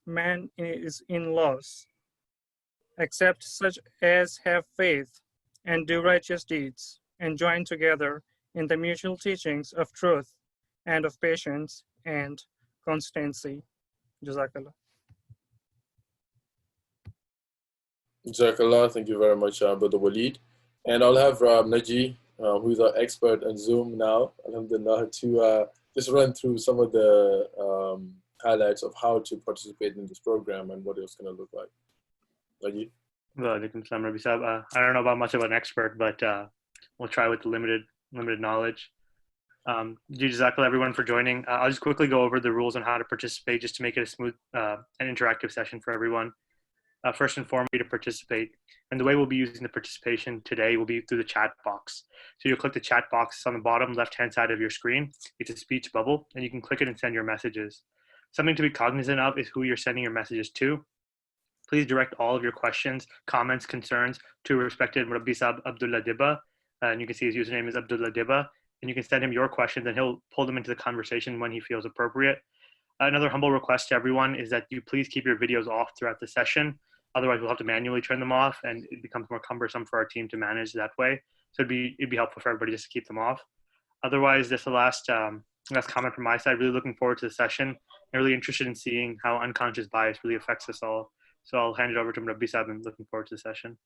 man is in loss, except such as have faith and do righteous deeds, and join together in the mutual teachings of truth and of patience and constancy. Jazakallah. Jazakallah, thank you very much, Brother Walid. And I'll have Naji, who's our expert on Zoom now, alhamdulillah, to just run through some of the highlights of how to participate in this program and what it's going to look like. Naji? Well, I don't know about much of an expert, but we'll try with the limited knowledge. Jazakallah everyone for joining. I'll just quickly go over the rules on how to participate just to make it a smooth and interactive session for everyone. First and foremost, to participate. And the way we'll be using the participation today will be through the chat box. So you'll click the chat box on the bottom left-hand side of your screen. It's a speech bubble, and you can click it and send your messages. Something to be cognizant of is who you're sending your messages to. Please direct all of your questions, comments, concerns to respected Rabbi Sahib Abdullah Dibba. And you can see his username is Abdullah Dibba. And you can send him your questions and he'll pull them into the conversation when he feels appropriate. Another humble request to everyone is that you please keep your videos off throughout the session. Otherwise, we'll have to manually turn them off and it becomes more cumbersome for our team to manage that way. So it'd be helpful for everybody just to keep them off. Otherwise, this is the last comment from my side. Really looking forward to the session. I'm really interested in seeing how unconscious bias really affects us all. So I'll hand it over to Rabbi Sahib and looking forward to the session.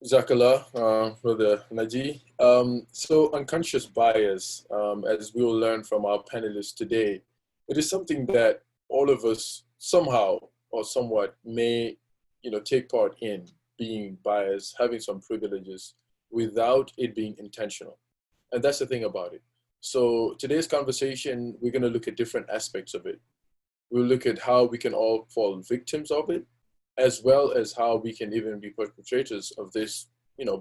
Jazakallah, Brother Naji. So unconscious bias, as we will learn from our panelists today, it is something that all of us somehow or somewhat may, take part in, being biased, having some privileges without it being intentional. And that's the thing about it. So today's conversation, we're going to look at different aspects of it. We'll look at how we can all fall victims of it, as well as how we can even be perpetrators of this,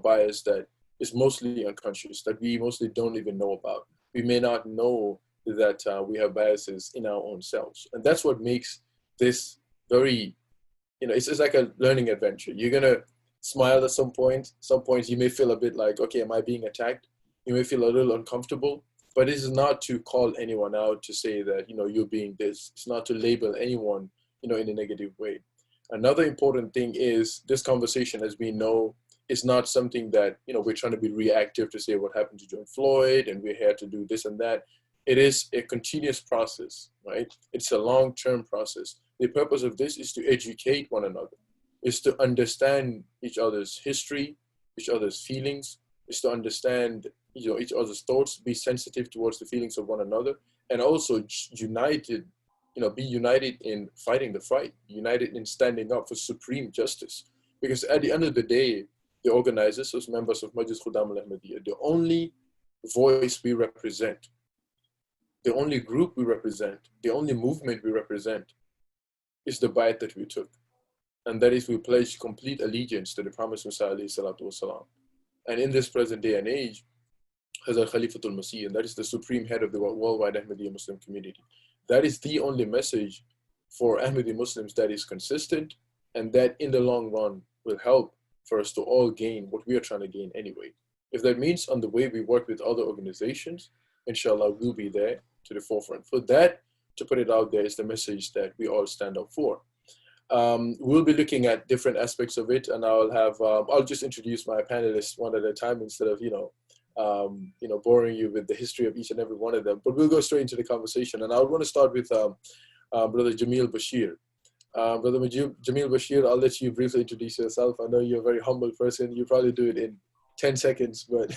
bias that is mostly unconscious, that we mostly don't even know about. We may not know that we have biases in our own selves. And that's what makes this very, it's like a learning adventure. You're going to smile at some point. Some points you may feel a bit like, okay, am I being attacked? You may feel a little uncomfortable. But this is not to call anyone out to say that, you're being this. It's not to label anyone, in a negative way. Another important thing is this conversation, as we know, is not something that, we're trying to be reactive to say what happened to George Floyd and we're here to do this and that. It is a continuous process, right? It's a long-term process. The purpose of this is to educate one another, is to understand each other's history, each other's feelings, is to understand each other's thoughts, be sensitive towards the feelings of one another, and also united, be united in fighting the fight, united in standing up for supreme justice. Because at the end of the day, the organizers, as members of Majlis Khudam al-Ahmadiyya, the only voice we represent, the only group we represent, the only movement we represent is the bayat that we took. And that is, we pledge complete allegiance to the Promised Messiah alayhi salatu wasalam. And in this present day and age, Hazrat Khalifatul Masih, and that is the supreme head of the worldwide Ahmadiyya Muslim community. That is the only message for Ahmadi Muslims that is consistent and that in the long run will help for us to all gain what we are trying to gain anyway. If that means on the way we work with other organizations, inshallah, we'll be there to the forefront. For that, to put it out there, is the message that we all stand up for. We'll be looking at different aspects of it, and I'll just introduce my panelists one at a time instead of, boring you with the history of each and every one of them. But we'll go straight into the conversation. And I want to start with Brother Jamil Bashir. Brother Jamil Bashir, I'll let you briefly introduce yourself. I know you're a very humble person. You probably do it in 10 seconds, but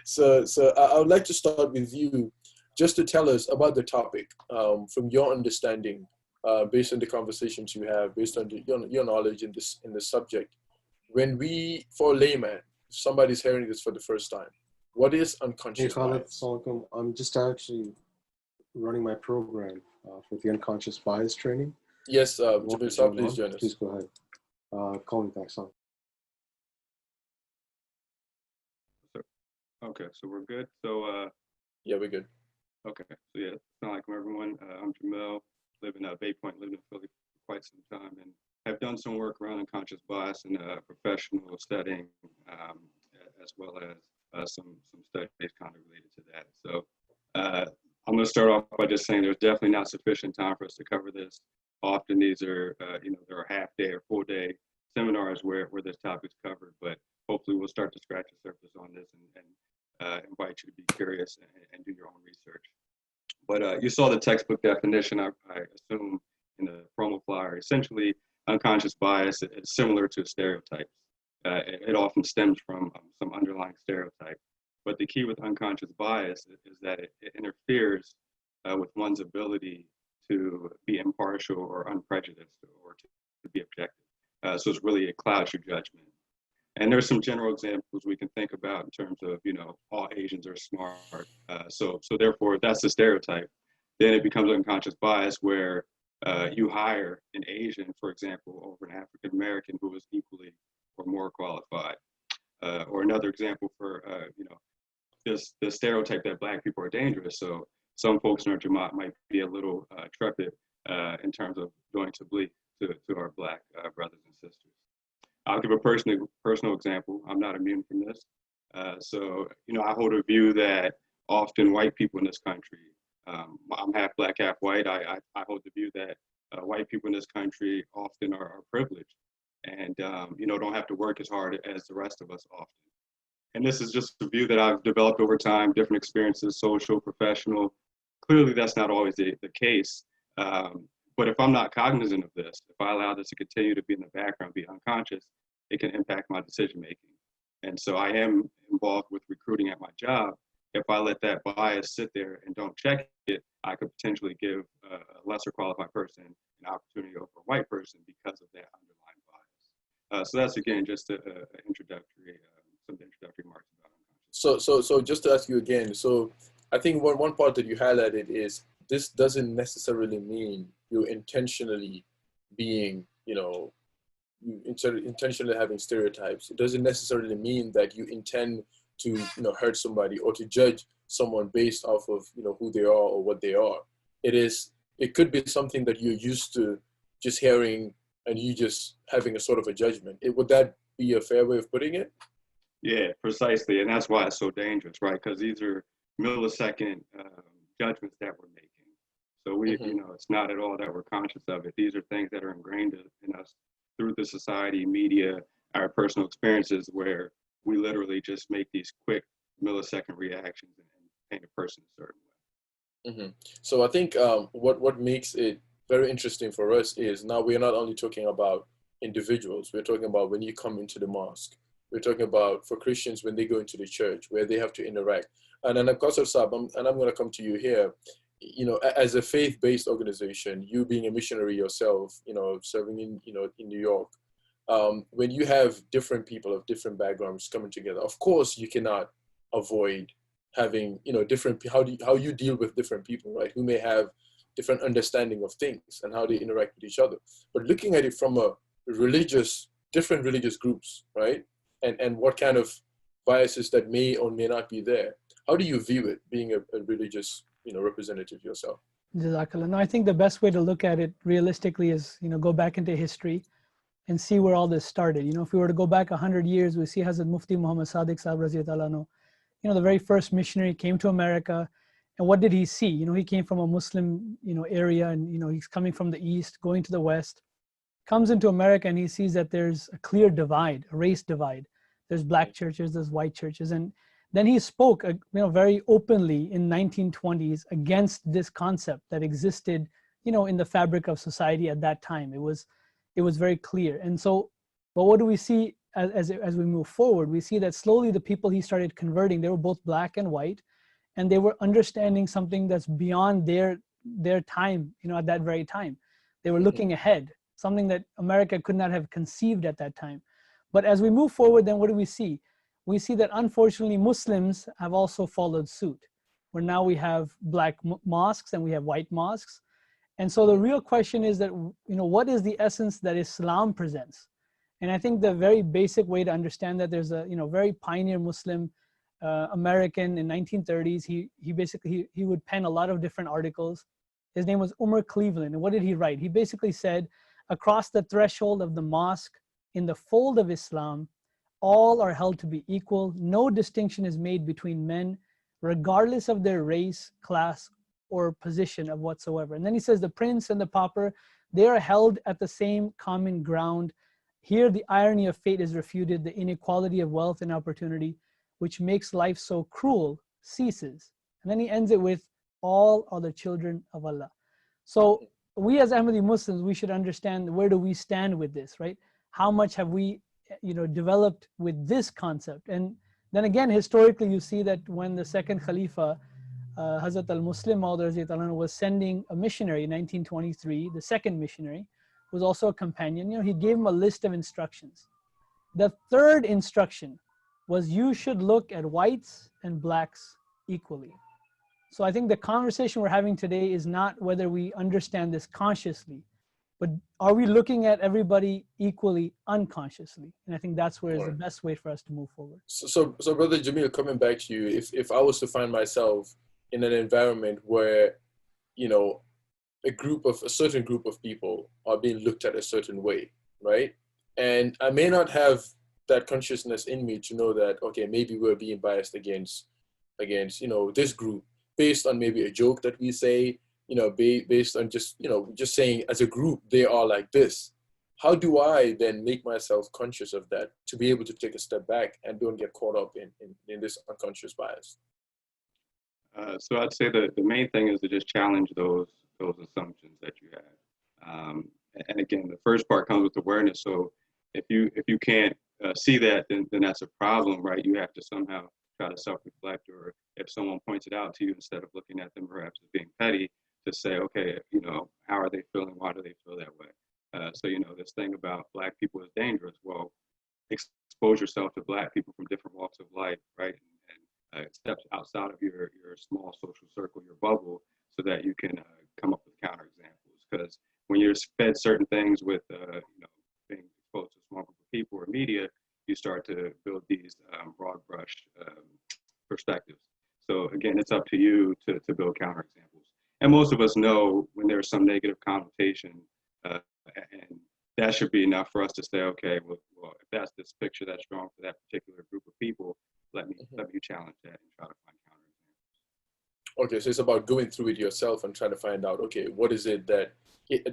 so I would like to start with you just to tell us about the topic from your understanding, based on the conversations you have, based on your knowledge in this subject. When we, for a layman, somebody's hearing this for the first time, what is unconscious bias? I'm just actually running my program for the unconscious bias training. Yes, Jamil Sahib, please join us. Please go ahead. Call me back, son. Okay, so we're good. So yeah, we're good. Okay, so yeah, assalamualaikum everyone. I'm Jamil, live in Bay Point, lived in Philly for quite some time, and have done some work around unconscious bias in a professional setting, as well as some studies kind of related to that. So I'm I'm going to start off by just saying there's definitely not sufficient time for us to cover this. Often these are, there are half day or full day seminars where this topic is covered, but hopefully we'll start to scratch the surface on this and invite you to be curious and do your own research. But you saw the textbook definition, I assume, in the promo flyer. Essentially, unconscious bias is similar to stereotypes. It often stems from some underlying stereotype. But the key with unconscious bias is that it interferes with one's ability to be impartial or unprejudiced or to be objective. So it's really, it clouds your judgment. And there's some general examples we can think about in terms of, all Asians are smart. So therefore, if that's the stereotype, then it becomes unconscious bias where you hire an Asian, for example, over an African American who is equally or more qualified. Or another example for, the stereotype that Black people are dangerous. So some folks in our Jamaat might be a little trepid in terms of going to our Black brothers and sisters. I'll give a personal example. I'm not immune from this. So I hold a view that often white people in this country, I'm half Black, half white. I hold the view that white people in this country often are privileged and, don't have to work as hard as the rest of us often. And this is just a view that I've developed over time, different experiences, social, professional. Clearly, that's not always the case. But if I'm not cognizant of this, if I allow this to continue to be in the background, be unconscious, it can impact my decision making. And so I am involved with recruiting at my job. If I let that bias sit there and don't check it, I could potentially give a lesser qualified person an opportunity over a white person because of that underlying bias. So that's, again, just some introductory remarks about unconscious. So just to ask you again, so I think one part that you highlighted is this doesn't necessarily mean you're intentionally being, intentionally having stereotypes. It doesn't necessarily mean that you intend to, hurt somebody or to judge someone based off of, who they are or what they are. It could be something that you're used to just hearing and you just having a sort of a judgment. Would that be a fair way of putting it? Yeah, precisely. And that's why it's so dangerous, right? Because these are millisecond judgments that we're making. So we, it's not at all that we're conscious of it. These are things that are ingrained in us through the society, media, our personal experiences, where we literally just make these quick millisecond reactions and paint a person a certain way. So I think what makes it very interesting for us is now we're not only talking about individuals, we're talking about when you come into the mosque. We're talking about for Christians when they go into the church, where they have to interact. And then, of course, I'm going to come to you here. As a faith-based organization, you being a missionary yourself, serving in New York, when you have different people of different backgrounds coming together, of course, you cannot avoid having, different, how you deal with different people, right? Who may have different understanding of things and how they interact with each other. But looking at it from a different religious groups, right? And what kind of biases that may or may not be there. How do you view it, being a religious, representative yourself? Jazakallah. No, I think the best way to look at it realistically is, go back into history and see where all this started. If we were to go back 100 years, we see Hazrat Mufti Muhammad Sadiq Sahib Raziyallahu anhu, the very first missionary came to America. And what did he see? He came from a Muslim, area and, he's coming from the East, going to the West, comes into America and he sees that there's a clear divide, a race divide. There's Black churches, there's white churches. And then he spoke, very openly in 1920s against this concept that existed, in the fabric of society at that time. It was very clear. And so, but what do we see as we move forward? We see that slowly the people he started converting, they were both Black and white, and they were understanding something that's beyond their time, at that very time. They were looking ahead, something that America could not have conceived at that time. But as we move forward, then what do we see? We see that unfortunately Muslims have also followed suit, where now we have Black mosques and we have white mosques. And so the real question is that, what is the essence that Islam presents? And I think the very basic way to understand that, there's a, very pioneer Muslim American in 1930s. He would pen a lot of different articles. His name was Umar Cleveland. And what did he write? He basically said, across the threshold of the mosque, in the fold of Islam, all are held to be equal. No distinction is made between men, regardless of their race, class, or position of whatsoever. And then he says the prince and the pauper, they are held at the same common ground. Here the irony of fate is refuted, the inequality of wealth and opportunity, which makes life so cruel, ceases. And then he ends it with, all are the children of Allah. So we as Ahmadi Muslims, we should understand, where do we stand with this, right? How much have we, developed with this concept? And then again, historically, you see that when the second Khalifa, Hazrat al-Muslim Maud was sending a missionary in 1923, the second missionary, who was also a companion, he gave him a list of instructions. The third instruction was, you should look at whites and blacks equally. So I think the conversation we're having today is not whether we understand this consciously, but are we looking at everybody equally unconsciously? And I think that's where is the best way for us to move forward. So Brother Jamil, coming back to you, if I was to find myself in an environment where, a certain group of people are being looked at a certain way, right? And I may not have that consciousness in me to know that, okay, maybe we're being biased against, this group based on maybe a joke that we say, based on just saying as a group, they are like this. How do I then make myself conscious of that to be able to take a step back and don't get caught up in this unconscious bias? So I'd say that the main thing is to just challenge those assumptions that you have. And again, the first part comes with awareness. So if you can't see that, then that's a problem, right? You have to somehow try to self-reflect, or if someone points it out to you, instead of looking at them perhaps as being petty, to say, okay, how are they feeling? Why do they feel that way? So this thing about Black people is dangerous. Well, expose yourself to Black people from different walks of life, right? And step outside of your small social circle, your bubble, so that you can come up with counterexamples. Because when you're fed certain things with, being exposed to a small group of people or media, you start to build these broad brush perspectives. So again, it's up to you to build counterexamples. And most of us know when there's some negative connotation, and that should be enough for us to say, okay, well, if that's this picture that's strong for that particular group of people, let me challenge that and try to find counterexamples. Okay, so it's about going through it yourself and trying to find out, okay, what is it that,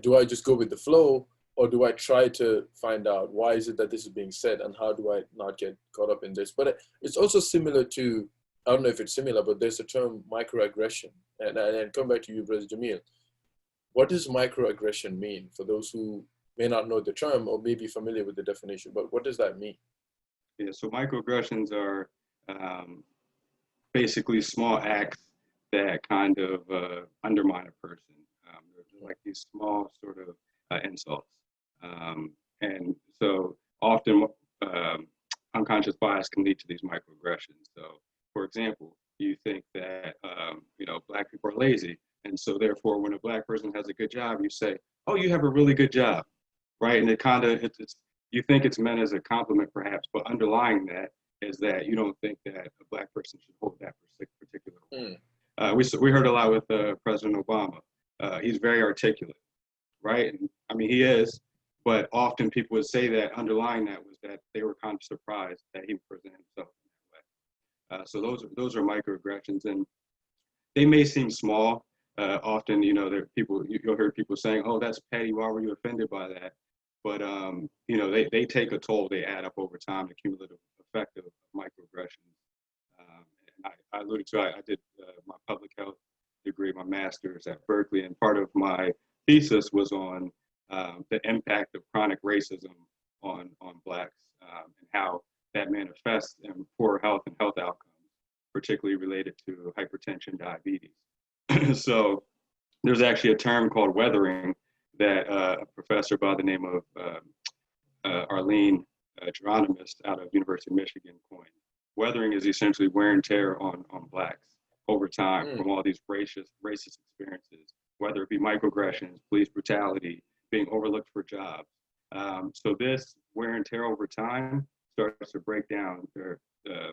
do I just go with the flow, or do I try to find out why is it that this is being said, and how do I not get caught up in this? But it's also similar to, I don't know if it's similar, but there's a term microaggression. And come back to you, Brother Jamil. What does microaggression mean for those who may not know the term or may be familiar with the definition, but what does that mean? Yeah, so microaggressions are basically small acts that kind of undermine a person. They're like these small sort of insults. And so often unconscious bias can lead to these microaggressions. So for example, you think that, Black people are lazy. And so therefore, when a Black person has a good job, you say, oh, you have a really good job, right? And it kind of, you think it's meant as a compliment perhaps, but underlying that is that you don't think that a Black person should hold that particular role. We heard a lot with President Obama. He's very articulate, right? And I mean, he is, but often people would say that underlying that was that they were kind of surprised that he would present himself in that way. So those are microaggressions, and they may seem small. Often, there are people, you'll hear people saying, oh, that's petty, why were you offended by that? But, they take a toll, they add up over time, the cumulative effect of microaggressions. And I alluded to, I did my public health degree, my master's at Berkeley, and part of my thesis was on the impact of chronic racism on Blacks, and how that manifests in poor health and health outcomes, particularly related to hypertension, diabetes. So there's actually a term called weathering that a professor by the name of Arlene Geronimus out of University of Michigan coined. Weathering is essentially wear and tear on Blacks over time from all these racist experiences, whether it be microaggressions, police brutality, being overlooked for jobs. So this wear and tear over time starts to break down their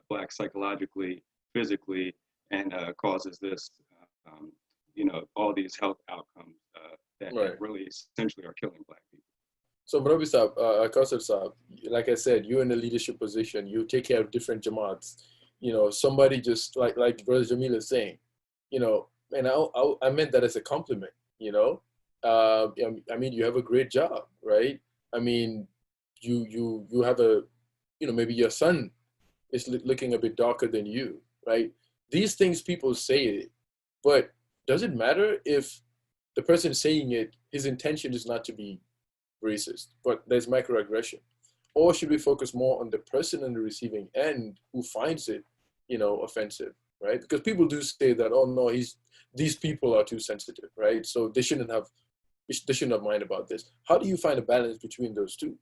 Blacks psychologically, physically, and causes this, all these health outcomes that really essentially are killing Black people. So, Brother Saab, Kausar Saab, like I said, you're in a leadership position. You take care of different Jamaats. Somebody just like Brother Jamil is saying, and I meant that as a compliment, you know. I mean, you have a great job, right? I mean, you have a, you know, maybe your son is looking a bit darker than you, right? These things people say it, but does it matter if the person saying it, his intention is not to be racist, but there's microaggression? Or should we focus more on the person on the receiving end who finds it, you know, offensive, right? Because people do say that, oh no, these people are too sensitive, right? So they shouldn't have mind about this. How do you find a balance between those two?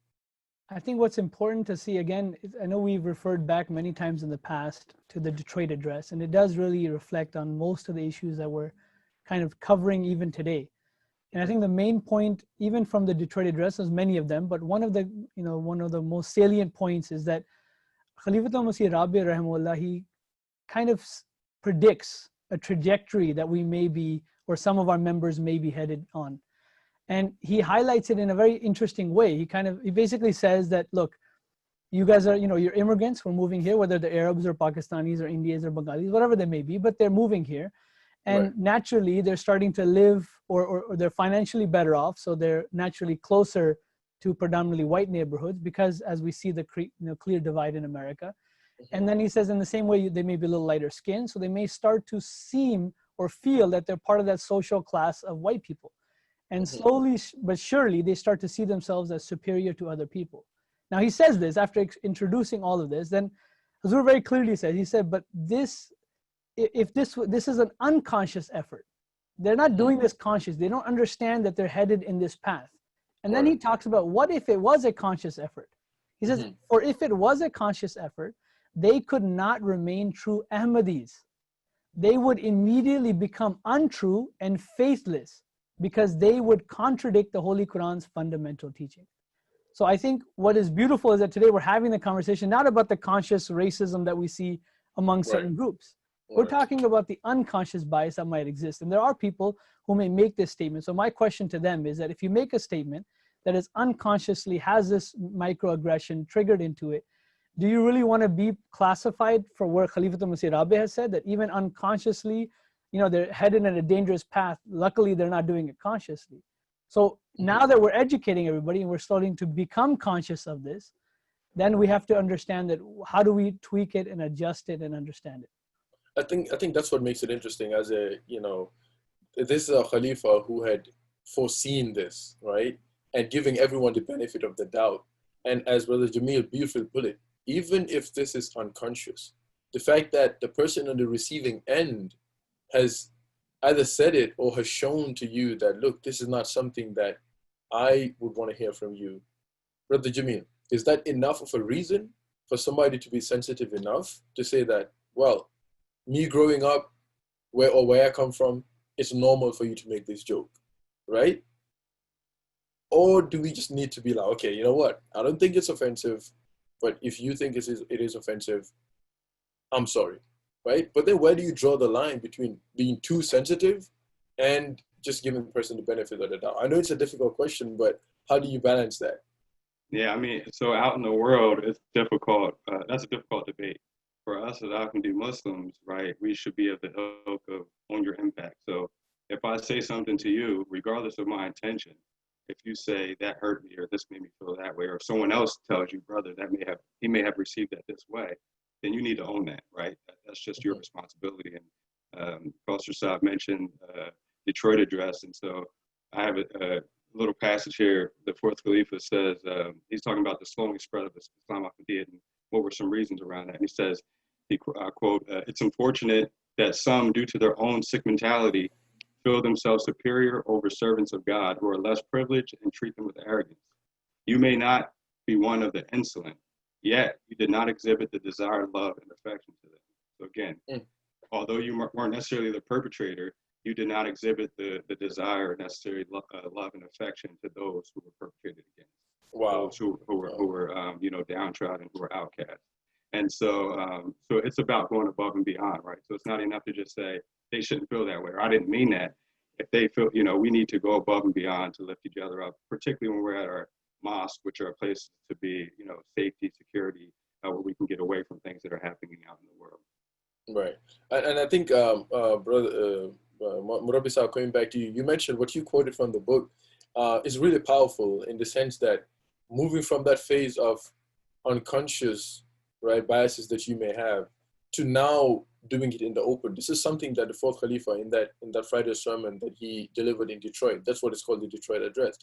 I think what's important to see, again, I know we've referred back many times in the past to the Detroit Address, and it does really reflect on most of the issues that we're kind of covering even today. And I think the main point, even from the Detroit Address, there's many of them, but one of the most salient points is that Khalifatul Masih Rabi rahimahullah, he kind of predicts a trajectory that we may be, or some of our members may be headed on. And he highlights it in a very interesting way. He basically says that, look, you guys are, you're immigrants, we're moving here, whether they're Arabs or Pakistanis or Indians or Bengalis, whatever they may be, but they're moving here. And right. Naturally, they're starting to live, or they're financially better off, so they're naturally closer to predominantly white neighborhoods, because as we see the clear divide in America. And then he says in the same way, they may be a little lighter skinned, so they may start to seem or feel that they're part of that social class of white people. And slowly but surely, they start to see themselves as superior to other people. Now he says this after introducing all of this, then Hazur very clearly says, he said, but this is an unconscious effort. They're not doing this conscious. They don't understand that they're headed in this path. And then he talks about, what if it was a conscious effort? He says, or if it was a conscious effort, they could not remain true Ahmadis. They would immediately become untrue and faithless, because they would contradict the Holy Quran's fundamental teaching. So I think what is beautiful is that today we're having the conversation not about the conscious racism that we see among certain groups. We're talking about the unconscious bias that might exist. And there are people who may make this statement. So my question to them is that if you make a statement that is unconsciously has this microaggression triggered into it, do you really want to be classified for where Khalifatul Masih Rabi has said that even unconsciously, they're headed in a dangerous path? Luckily, they're not doing it consciously. So now that we're educating everybody and we're starting to become conscious of this, then we have to understand that how do we tweak it and adjust it and understand it? I think that's what makes it interesting. As this is a Khalifa who had foreseen this, right? And giving everyone the benefit of the doubt. And as Brother Jamil beautifully put it, even if this is unconscious, the fact that the person on the receiving end has either said it or has shown to you that, look, this is not something that I would want to hear from you. Brother Jamil, is that enough of a reason for somebody to be sensitive enough to say that, well, me growing up where I come from, it's normal for you to make this joke, right? Or do we just need to be like, okay, you know what? I don't think it's offensive, but if you think it is offensive, I'm sorry, right? But then where do you draw the line between being too sensitive and just giving the person the benefit of the doubt? I know it's a difficult question, but how do you balance that? Yeah, I mean, so out in the world, it's difficult. That's a difficult debate. For us as Ahmadi Muslims, right, we should be of the ilk of on your impact. So if I say something to you, regardless of my intention, if you say that hurt me or this made me feel that way, or if someone else tells you, brother, he may have received that this way, then you need to own that, right? That's just your responsibility. And Pastor Saab mentioned Detroit Address, and so I have a little passage here. The fourth Khalifa says, he's talking about the slowing spread of Islam and what were some reasons around that. And he says, quote, it's unfortunate that some, due to their own sick mentality, feel themselves superior over servants of God who are less privileged and treat them with arrogance. You may not be one of the insolent, yet you did not exhibit the desired love and affection to them. So again, although you weren't necessarily the perpetrator, you did not exhibit the desire, necessary love and affection to those who were perpetrated against. Wow. Those who were downtrodden, who were outcast. And so it's about going above and beyond, right? So it's not enough to just say they shouldn't feel that way, or I didn't mean that. If they feel, we need to go above and beyond to lift each other up, particularly when we're at our mosque, which are places to be, safety, security, where we can get away from things that are happening out in the world. Right. And I think, Murabi Sahab, coming back to you, you mentioned what you quoted from the book is really powerful in the sense that moving from that phase of unconscious, right, biases that you may have to now doing it in the open. This is something that the fourth Khalifa in that Friday sermon that he delivered in Detroit, that's what it's called, the Detroit Address.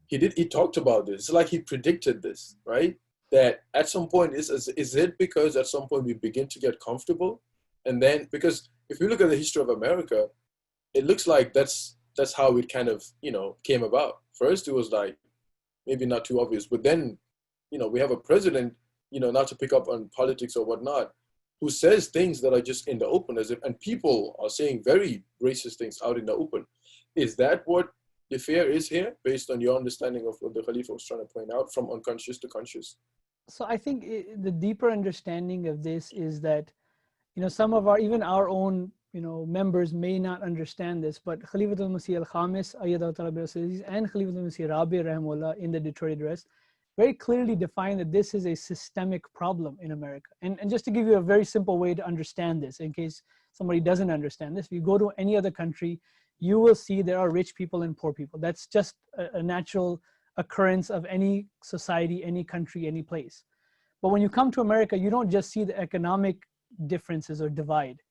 He talked about this. It's like he predicted this, right? That at some point, is it because at some point we begin to get comfortable? And then, because if you look at the history of America, it looks like that's how it kind of, came about. First, it was like, maybe not too obvious, but then, we have a president, not to pick up on politics or whatnot, who says things that are just in the open, and people are saying very racist things out in the open. Is that what the fear is here, based on your understanding of what the Khalifa was trying to point out, from unconscious to conscious? So I think the deeper understanding of this is that, some of even our own, members may not understand this, but Khalifatul Masih al-Khamis, and Khalifatul Masih Rabi Rahimullah in the Detroit Address very clearly define that this is a systemic problem in America. And just to give you a very simple way to understand this, in case somebody doesn't understand this, if you go to any other country, you will see there are rich people and poor people. That's just a natural occurrence of any society, any country, any place. But when you come to America, you don't just see the economic differences or divide.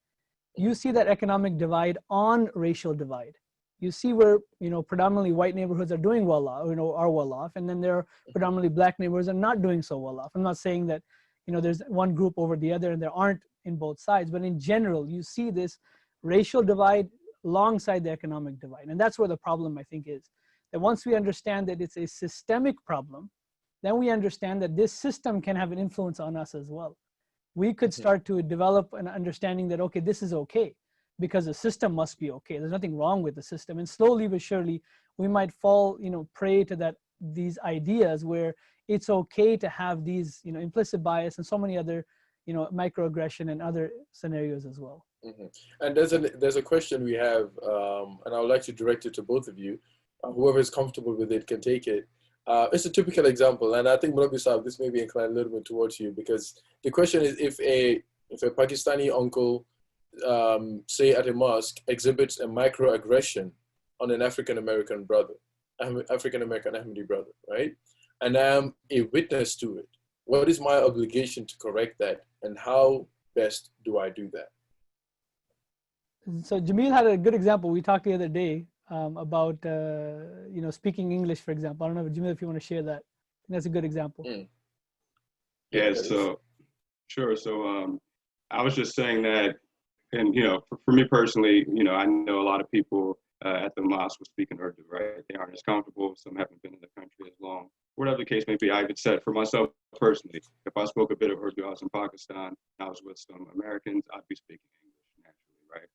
You see that economic divide on racial divide. You see where, predominantly white neighborhoods are doing well off, are well off, and then there are predominantly black neighborhoods are not doing so well off. I'm not saying that, there's one group over the other and there aren't in both sides, but in general, you see this racial divide alongside the economic divide. And that's where the problem, I think, is. That once we understand that it's a systemic problem, then we understand that this system can have an influence on us as well. We could start to develop an understanding that, okay, this is okay, because the system must be okay. There's nothing wrong with the system. And slowly but surely, we might fall, prey to these ideas where it's okay to have these, implicit bias and so many other, microaggression and other scenarios as well. Mm-hmm. And there's a question we have, and I would like to direct it to both of you. Whoever is comfortable with it can take it. It's a typical example, and I think Murabi Sahab, this may be inclined a little bit towards you, because the question is, if a Pakistani uncle, say at a mosque, exhibits a microaggression on an African-American brother, African-American Ahmadi brother, right? And I'm a witness to it. What is my obligation to correct that, and how best do I do that? So Jamil had a good example. We talked the other day about speaking English, for example. I don't know, Jamil, if you want to share that. I think that's a good example. Yeah. So sure. So I was just saying that, and for me personally, I know a lot of people at the mosque will speak in Urdu, right? They aren't as comfortable. Some haven't been in the country as long. Whatever the case may be, I even said for myself personally, if I spoke a bit of Urdu, I was in Pakistan, I was with some Americans, I'd be speaking English naturally, right?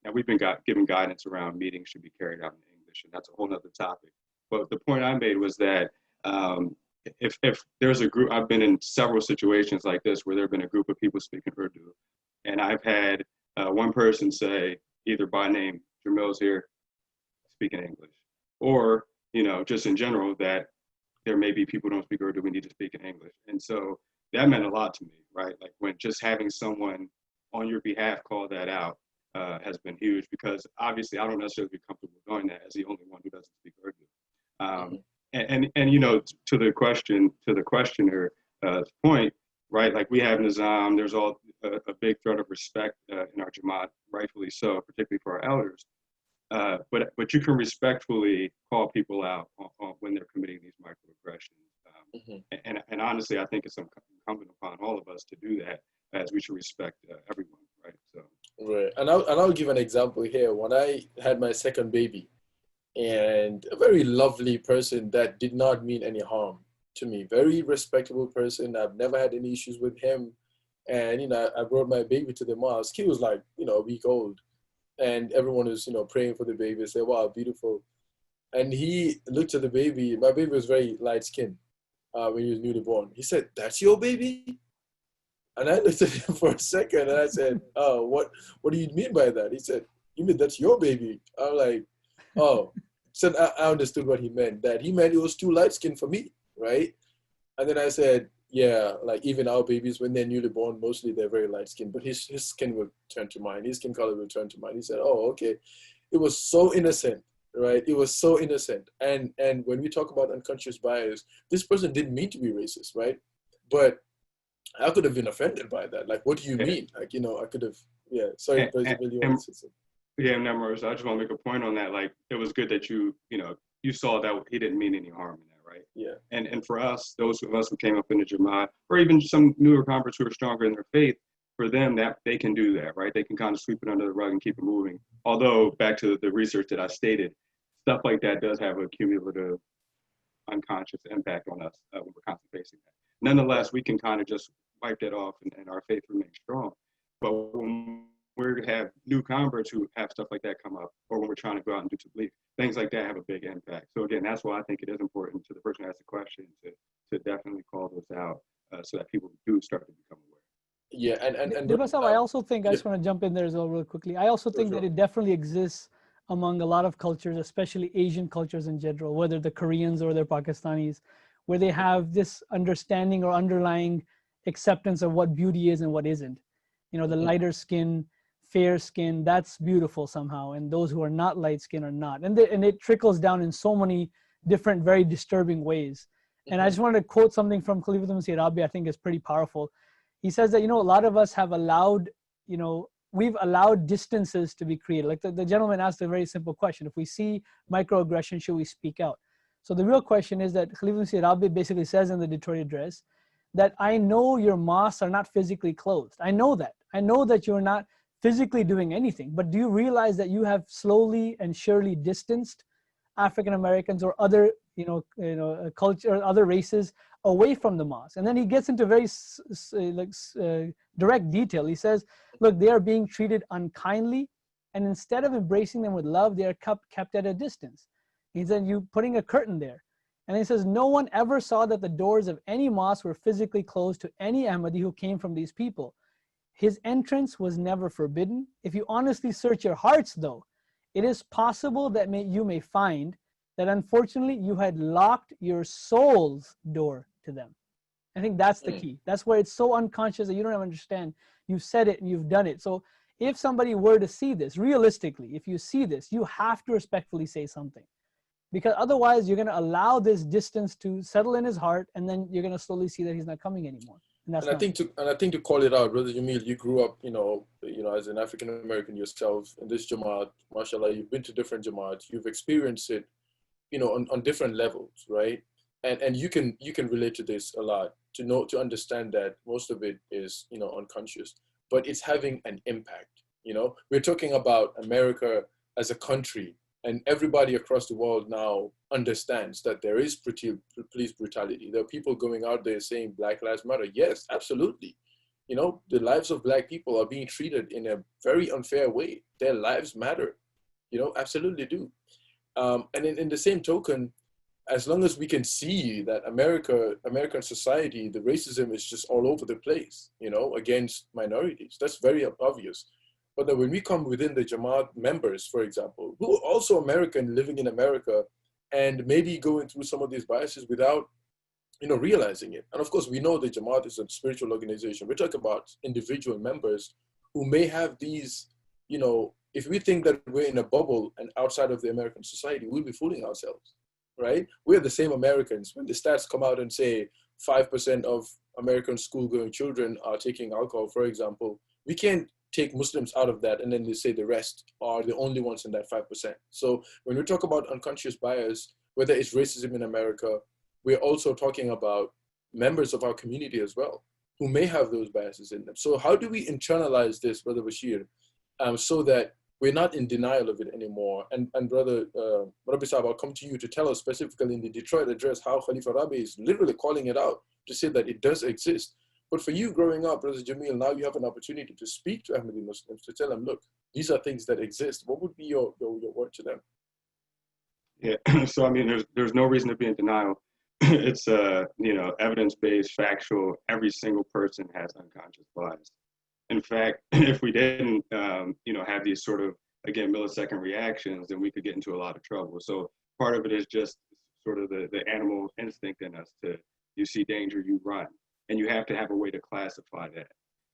And we've been given guidance around meetings should be carried out in English, and that's a whole nother topic. But the point I made was that if there's a group, I've been in several situations like this where there have been a group of people speaking Urdu, and I've had one person say, either by name, Jamil's here, speaking English, or just in general that there may be people who don't speak Urdu, we need to speak in English. And so that meant a lot to me, right? Like when just having someone on your behalf call that out has been huge, because obviously I don't necessarily be comfortable doing that as the only one who doesn't speak Urdu. And to the questioner point, right? Like we have Nizam, there's a big threat of respect in our Jamaat, rightfully so, particularly for our elders. But you can respectfully call people out when they're committing these microaggressions. And honestly, I think it's incumbent upon all of us to do that, as we should respect everyone, right? So. Right, and I'll give an example here. When I had my second baby, and a very lovely person that did not mean any harm to me, very respectable person. I've never had any issues with him. And, I brought my baby to the mosque. He was like, a week old. And everyone was, praying for the baby. Say, wow, beautiful. And he looked at the baby. My baby was very light skinned when he was newly born. He said, "That's your baby?" And I looked at him for a second and I said, "Oh, what do you mean by that?" He said, "You mean that's your baby?" I'm like, "Oh." So I understood what he meant. That he meant it was too light skinned for me, right? And then I said, Yeah, like even our babies, when they're newly born, mostly they're very light skinned, but his skin will turn to mine. His skin color will turn to mine. He said, "Oh, okay." It was so innocent, right? It was so innocent. And when we talk about unconscious bias, this person didn't mean to be racist, right? But I could have been offended by that. Like, what do you Yeah. mean? Like, I could have. Yeah. Sorry, And, President Bill, you and, want to say something? yeah, Namar, so I just want to make a point on that. Like, it was good that you saw that he didn't mean any harm in that, right? Yeah. And for us, those of us who came up in the Jamaat, or even some newer converts who are stronger in their faith, for them, that they can do that, right? They can kind of sweep it under the rug and keep it moving. Although, back to the research that I stated, stuff like that does have a cumulative unconscious impact on us when we're constantly facing that. Nonetheless, we can kind of just wipe that off and our faith remains strong. But when we have new converts who have stuff like that come up, or when we're trying to go out and do tabligh, things like that have a big impact. So again, that's why I think it is important to the person who asked the question to definitely call those out so that people do start to become aware. Yeah, and Dibba Sahib, I also think, I just want to jump in there as well real quickly. I also think that it definitely exists among a lot of cultures, especially Asian cultures in general, whether the Koreans or the Pakistanis, where they have this understanding or underlying acceptance of what beauty is and what isn't. The lighter skin, fair skin, that's beautiful somehow. And those who are not light skin are not. And it trickles down in so many different, very disturbing ways. And I just wanted to quote something from Khalifatul Masih Rabi, I think is pretty powerful. He says that, a lot of us have allowed, we've allowed distances to be created. Like the gentleman asked a very simple question. If we see microaggression, should we speak out? So the real question is that Khalifatul Masih Rabi basically says in the Detroit address that I know your mosques are not physically closed. I know that. I know that you're not physically doing anything, but do you realize that you have slowly and surely distanced African Americans or other, culture or other races away from the mosque? And then he gets into very direct detail. He says, look, they are being treated unkindly, and instead of embracing them with love, they are kept at a distance. He said, you putting a curtain there. And he says, no one ever saw that the doors of any mosque were physically closed to any Ahmadi who came from these people. His entrance was never forbidden. If you honestly search your hearts, though, it is possible that you may find that unfortunately you had locked your soul's door to them. I think that's the key. That's where it's so unconscious that you don't even understand. You've said it and you've done it. So if somebody were to see this, realistically, if you see this, you have to respectfully say something. Because otherwise you're going to allow this distance to settle in his heart, and then you're going to slowly see that he's not coming anymore. And I think to call it out, Brother Jamil, you grew up, as an African American yourself in this Jamaat, mashallah, you've been to different Jamaats, you've experienced it, on different levels, right? And you can relate to this a lot, to understand that most of it is, unconscious, but it's having an impact. We're talking about America as a country, and everybody across the world now understands that there is police brutality. There are people going out there saying Black Lives Matter. Yes, absolutely. The lives of Black people are being treated in a very unfair way. Their lives matter, absolutely do. And in the same token, as long as we can see that American society, the racism is just all over the place, against minorities, that's very obvious. But then when we come within the Jamaat members, for example, who are also American, living in America, and maybe going through some of these biases without, realizing it. And of course, we know the Jamaat is a spiritual organization. We're talking about individual members who may have these, if we think that we're in a bubble and outside of the American society, we'll be fooling ourselves, right? We're the same Americans. When the stats come out and say 5% of American school-going children are taking alcohol, for example, we can't take Muslims out of that and then they say the rest are the only ones in that 5%. So when we talk about unconscious bias, whether it's racism in America, we're also talking about members of our community as well, who may have those biases in them. So how do we internalize this, Brother Bashir, so that we're not in denial of it anymore? And Brother Rabbi Sahib, I'll come to you to tell us specifically in the Detroit address how Khalifa Rabi is literally calling it out to say that it does exist. But for you growing up, Brother Jamil, now you have an opportunity to speak to Ahmadi Muslims, to tell them, look, these are things that exist. What would be your word to them? Yeah, so I mean, there's no reason to be in denial. It's evidence-based, factual. Every single person has unconscious bias. In fact, if we didn't, have these sort of, again, millisecond reactions, then we could get into a lot of trouble. So part of it is just sort of the animal instinct in us you see danger, you run. and you have to have a way to classify that.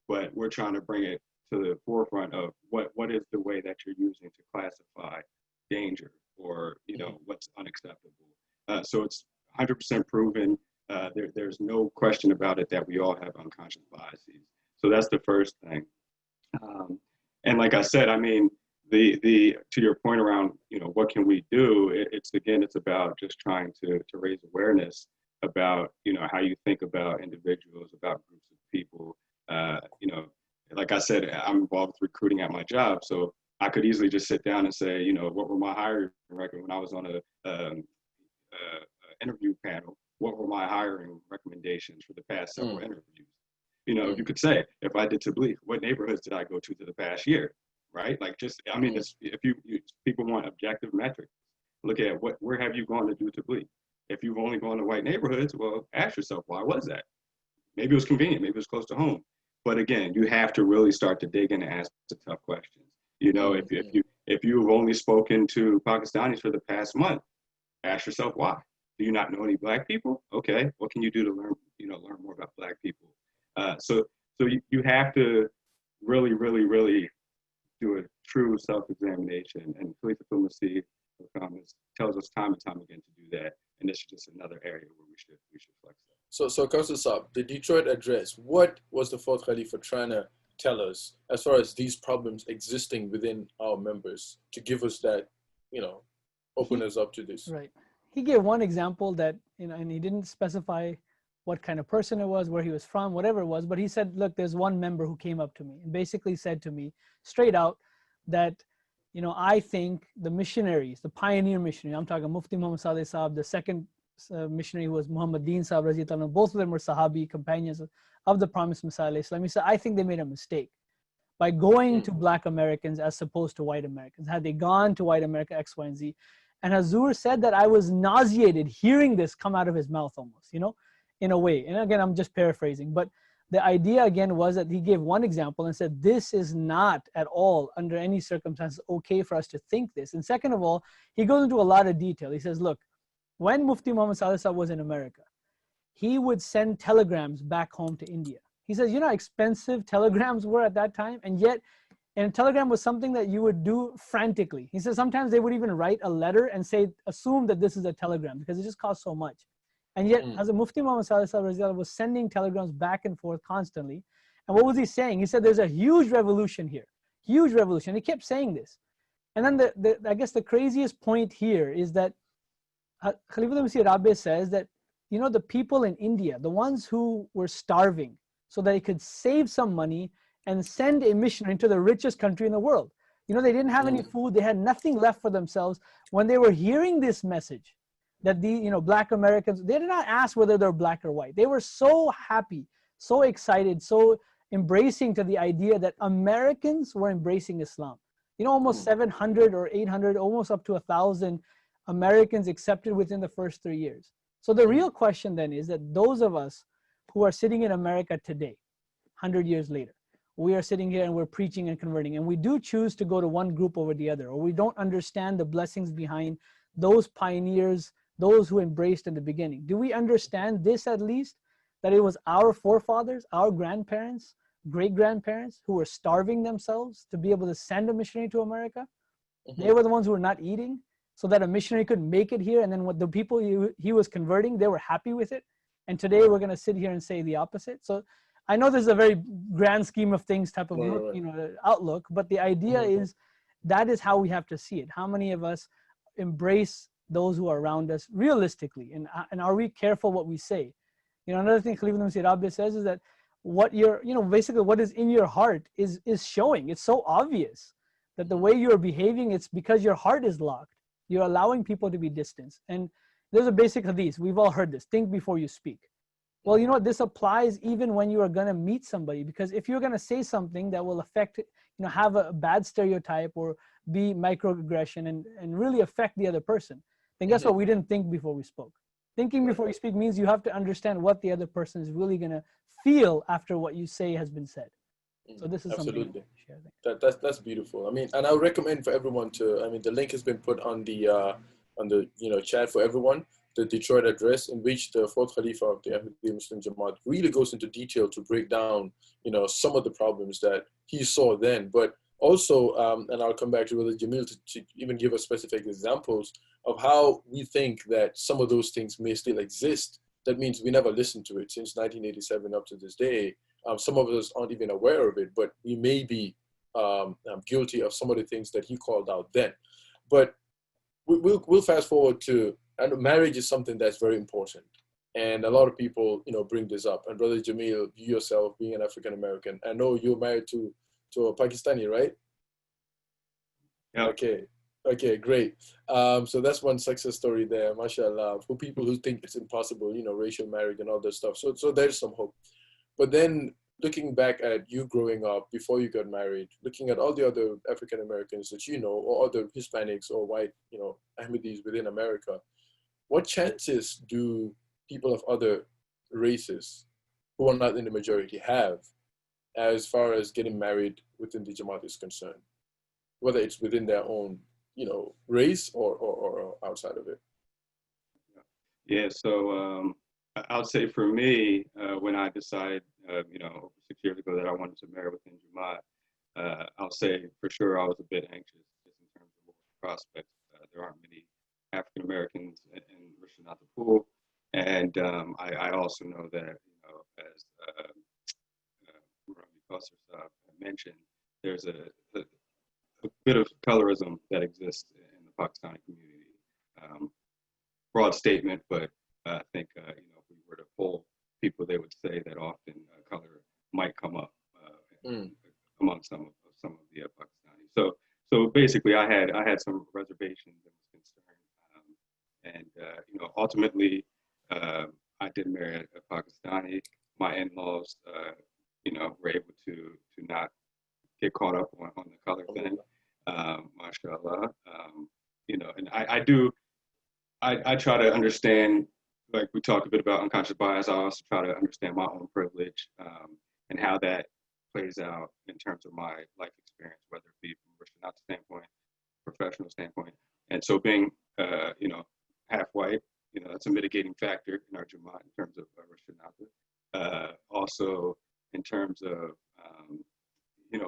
But we're trying to bring it to the forefront of what is the way that you're using to classify danger, or what's unacceptable. So it's 100% proven. There's no question about it that we all have unconscious biases. So that's the first thing. And like I said, I mean, to your point around, what can we do? It's about just trying to raise awareness about, how you think about individuals, about groups of people. Like I said, I'm involved with recruiting at my job, so I could easily just sit down and say, what were my hiring record when I was on a interview panel? What were my hiring recommendations for the past several interviews? You could say, if I did Tabligh, what neighborhoods did I go to the past year, right? Like, just, I mean, if people want objective metrics, look at where have you gone to do Tabligh? If you've only gone to white neighborhoods, well, ask yourself, why was that? Maybe it was convenient, maybe it was close to home. But again, you have to really start to dig in and ask the tough questions. If you've only spoken to Pakistanis for the past month, ask yourself why. Do you not know any Black people? Okay, what can you do to learn more about Black people? So you have to really, really, really do a true self-examination. And Khalifa Masih tells us time and time again to do that. And this is just another area where we should flex that. So Council Saab, the Detroit Address, what was the fourth Khalifa trying to tell us as far as these problems existing within our members, to give us that, open us up to this? Right. He gave one example that, and he didn't specify what kind of person it was, where he was from, whatever it was, but he said, look, there's one member who came up to me and basically said to me straight out that, I think the missionaries, the pioneer missionary, I'm talking Mufti Muhammad Saleh Saab, the second missionary who was Muhammad Deen Saab, Raziyallahu anhu, both of them were Sahabi, companions of the promised Messiah. He said, I think they made a mistake by going to Black Americans as opposed to white Americans. Had they gone to white America, X, Y, and Z. And Hazur said that I was nauseated hearing this come out of his mouth almost, in a way. And again, I'm just paraphrasing, but the idea again was that he gave one example and said, this is not at all under any circumstances okay for us to think this. And second of all, he goes into a lot of detail. He says, look, when Mufti Muhammad Saleh Saab was in America, he would send telegrams back home to India. He says, how expensive telegrams were at that time? And yet, and a telegram was something that you would do frantically. He says sometimes they would even write a letter and say, assume that this is a telegram because it just costs so much. And yet, as a Mufti Muhammad Saleh Saab was sending telegrams back and forth constantly. And what was he saying? He said, there's a huge revolution here, huge revolution. He kept saying this. And then I guess the craziest point here is that Khalifa Masih Rabi says that, the people in India, the ones who were starving so that they could save some money and send a missionary into the richest country in the world. They didn't have any food. They had nothing left for themselves. When they were hearing this message that the, Black Americans, they did not ask whether they're Black or white. They were so happy, so excited, so embracing to the idea that Americans were embracing Islam. Almost 700 or 800, almost up to 1,000 Americans accepted within the first 3 years. So the real question then is that those of us who are sitting in America today, 100 years later, we are sitting here and we're preaching and converting, and we do choose to go to one group over the other, or we don't understand the blessings behind those pioneers, those who embraced in the beginning. Do we understand this at least, that it was our forefathers, our grandparents, great-grandparents who were starving themselves to be able to send a missionary to America? They were the ones who were not eating so that a missionary could make it here, and then what the people he was converting, they were happy with it. And today we're going to sit here and say the opposite. So I know this is a very grand scheme of things type of outlook, but the idea is that is how we have to see it. How many of us embrace those who are around us realistically, and are we careful what we say? Another thing Khalifa Masih Rabi says is that what you're, basically what is in your heart is showing. It's so obvious that the way you're behaving, it's because your heart is locked. You're allowing people to be distanced. And there's a basic hadith. We've all heard this. Think before you speak. Well, this applies even when you are going to meet somebody, because if you're going to say something that will affect, have a bad stereotype or be microaggression and really affect the other person, then guess what? We didn't think before we spoke. Thinking before you speak means you have to understand what the other person is really going to feel after what you say has been said. So this is absolutely something. That's beautiful. And I would recommend for everyone to. The link has been put on the chat for everyone the Detroit Address, in which the fourth Khalifa of the Ahmadi Muslim Jamaat really goes into detail to break down, some of the problems that he saw then. But also, and I'll come back to Brother Jamil to even give us specific examples of how we think that some of those things may still exist. That means we never listened to it since 1987 up to this day. Some of us aren't even aware of it, but we may be guilty of some of the things that he called out then. But we'll fast forward to, and marriage is something that's very important. And a lot of people, bring this up. And Brother Jamil, you yourself being an African-American, I know you're married to a Pakistani, right? Yeah. Okay, great. So that's one success story there, mashallah, for people who think it's impossible, racial marriage and all that stuff. So there's some hope. But then looking back at you growing up before you got married, looking at all the other African Americans that or other Hispanics or white, Ahmadis within America, what chances do people of other races who are not in the majority have as far as getting married within the Jamaat is concerned, whether it's within their own, race or outside of it? Yeah, so I'll say for me, when I decided, over 6 years ago that I wanted to marry within Jamaat, I'll say for sure I was a bit anxious just in terms of prospects. There aren't many African Americans in Rishanat Pool, and I also know that, as Rami Qasser Saab mentioned, there's a bit of colorism that exists in the Pakistani community. Broad statement, but I think if we were to poll people, they would say that often color might come up among some of the Pakistanis. So basically, I had some reservations and was concerned, and ultimately, I did marry a Pakistani. My in-laws, were able to not get caught up on the color thing, mashallah. And I try to understand, like we talked a bit about unconscious bias. I also try to understand my own privilege and how that plays out in terms of my life experience, whether it be from a Rishanat standpoint, professional standpoint. And so being, half white, that's a mitigating factor in our Jamaat in terms of Rishanat. Also in terms of,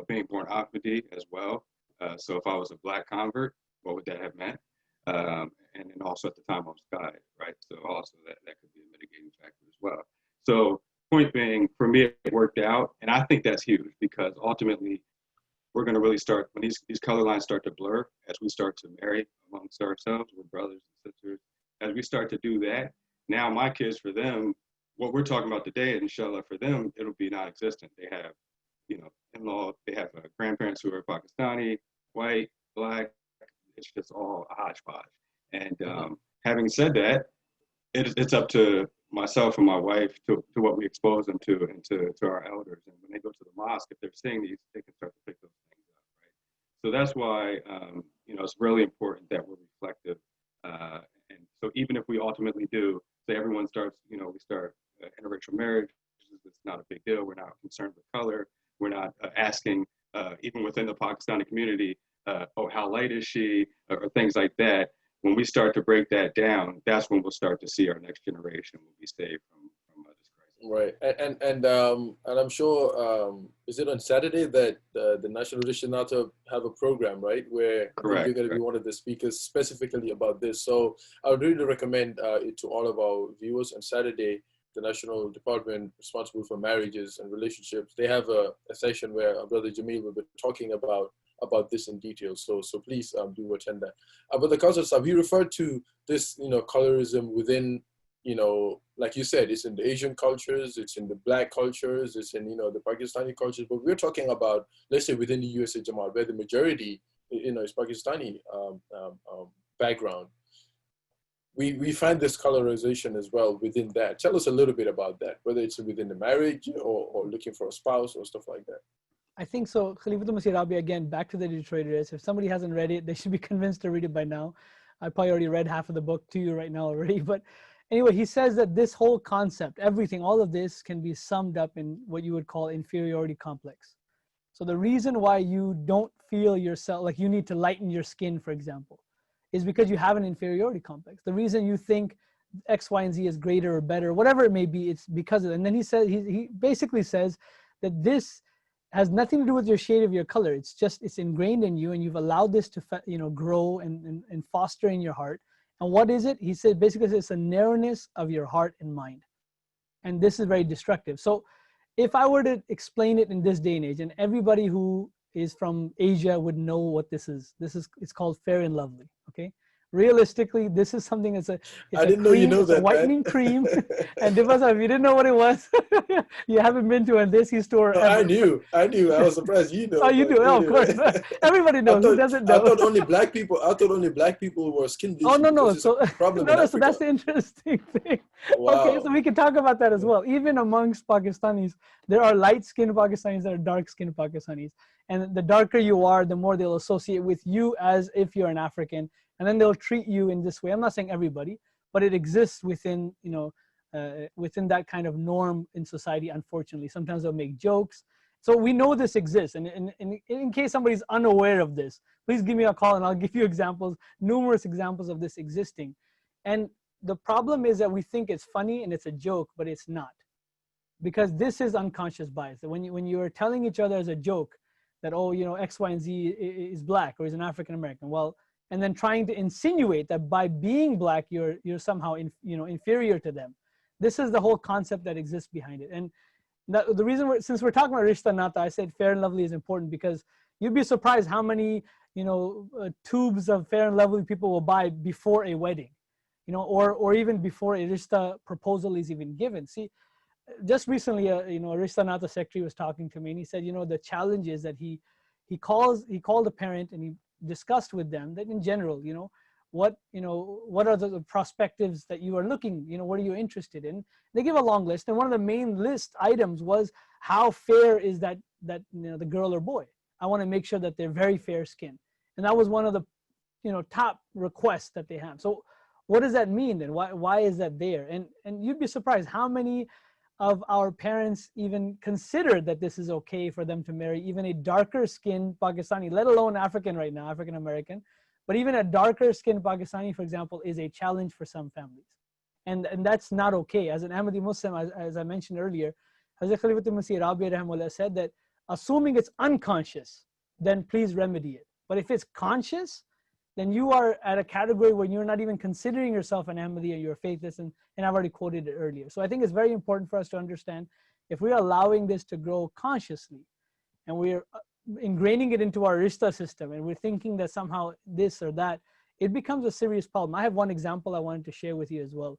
being born Ahmadi as well. So if I was a Black convert, what would that have meant? And then also at the time I was guide, right? So also that could be a mitigating factor as well. So point being, for me, it worked out. And I think that's huge because ultimately we're going to really start, when these color lines start to blur, as we start to marry amongst ourselves, we're brothers and sisters. As we start to do that, now my kids, for them, what we're talking about today, inshallah, for them, it'll be non-existent. They have, in-law, they have grandparents who are Pakistani, white, Black. It's just all a hodgepodge. And having said that, it's up to myself and my wife to what we expose them to and to our elders. And when they go to the mosque, if they're seeing these, they can start to pick those things up, right? So that's why, it's really important that we're reflective. And so even if we ultimately do, say everyone starts, we start interracial marriage, it's not a big deal. We're not concerned with color. We're not asking, even within the Pakistani community, how light is she, or things like that. When we start to break that down, that's when we'll start to see our next generation will be saved from this crisis. Right, and I'm sure, is it on Saturday that the National Rishanata have a program, right, where Correct, you're going to be one of the speakers specifically about this. So I would really recommend it to all of our viewers. On Saturday, the National Department responsible for marriages and relationships, they have a session where Brother Jamil will be talking about this in detail. So please do attend that. But the Qasser Saab, he referred to this, colorism within, like you said, it's in the Asian cultures, it's in the Black cultures, it's in, the Pakistani cultures. But we're talking about, let's say, within the USA Jamaat, where the majority, is Pakistani background. We find this colorization as well within that. Tell us a little bit about that, whether it's within the marriage or looking for a spouse or stuff like that. I think so. Khalifatul Masih Rabi, again, back to the Detroit Address. If somebody hasn't read it, they should be convinced to read it by now. I probably already read half of the book to you right now already. But anyway, he says that this whole concept, everything, all of this can be summed up in what you would call inferiority complex. So the reason why you don't feel yourself, like you need to lighten your skin, for example, is because you have an inferiority complex. The reason you think X, Y, and Z is greater or better, whatever it may be, it's because of it. And then he says, he basically says that this has nothing to do with your shade of your color. It's just, it's ingrained in you, and you've allowed this to, grow and foster in your heart. And what is it? He said, basically, it's a narrowness of your heart and mind. And this is very destructive. So if I were to explain it in this day and age, and everybody who is from Asia would know what this is. It's called Fair and Lovely, okay? Realistically, this is something that's I didn't know you know that, a whitening cream. And Dibba, if you didn't know what it was, you haven't been to a Desi store no, ever. I knew. I was surprised you know. Oh, you do? Oh, of course. Everybody knows. Who doesn't know? I thought only black people were skin bleaching. Oh, no. So so that's the interesting thing. Wow. Okay, so we can talk about that as well. Even amongst Pakistanis, there are light-skinned Pakistanis, there are dark-skinned Pakistanis. And the darker you are, the more they'll associate with you as if you're an African. And then they'll treat you in this way. I'm not saying everybody, but it exists within, within that kind of norm in society, unfortunately. Sometimes they'll make jokes. So we know this exists. And in case somebody's unaware of this, please give me a call and I'll give you examples, numerous examples of this existing. And the problem is that we think it's funny and it's a joke, but it's not. Because this is unconscious bias. That when you are telling each other as a joke that, oh, X, Y, and Z is black or is an African American, well, and then trying to insinuate that by being black, you're somehow inferior to them. This is the whole concept that exists behind it. And the reason, since we're talking about Rishta Nata, I said Fair and Lovely is important because you'd be surprised how many tubes of Fair and Lovely people will buy before a wedding, or even before a Rishta proposal is even given. See, just recently, a Rishta Nata secretary was talking to me, and he said, the challenge is that he called a parent and he discussed with them that in general, what are the perspectives that you are looking, what are you interested in? They give a long list, and one of the main list items was how fair is that the girl or boy. I want to make sure that they're very fair skinned, and that was one of the top requests that they have. So what does that mean then? Why is that there? And you'd be surprised how many of our parents even consider that this is okay for them to marry even a darker skinned Pakistani, let alone African right now, African American, but even a darker skinned Pakistani, for example, is a challenge for some families. And that's not okay. As an Ahmadi Muslim, as I mentioned earlier, Hazrat Khalifatul Masih Rabi Rahimahullah said that assuming it's unconscious, then please remedy it. But if it's conscious, then you are at a category where you're not even considering yourself an Ahmadi or you're faithless, and I've already quoted it earlier. So I think it's very important for us to understand if we're allowing this to grow consciously and we're ingraining it into our Rishta system and we're thinking that somehow this or that, it becomes a serious problem. I have one example I wanted to share with you as well.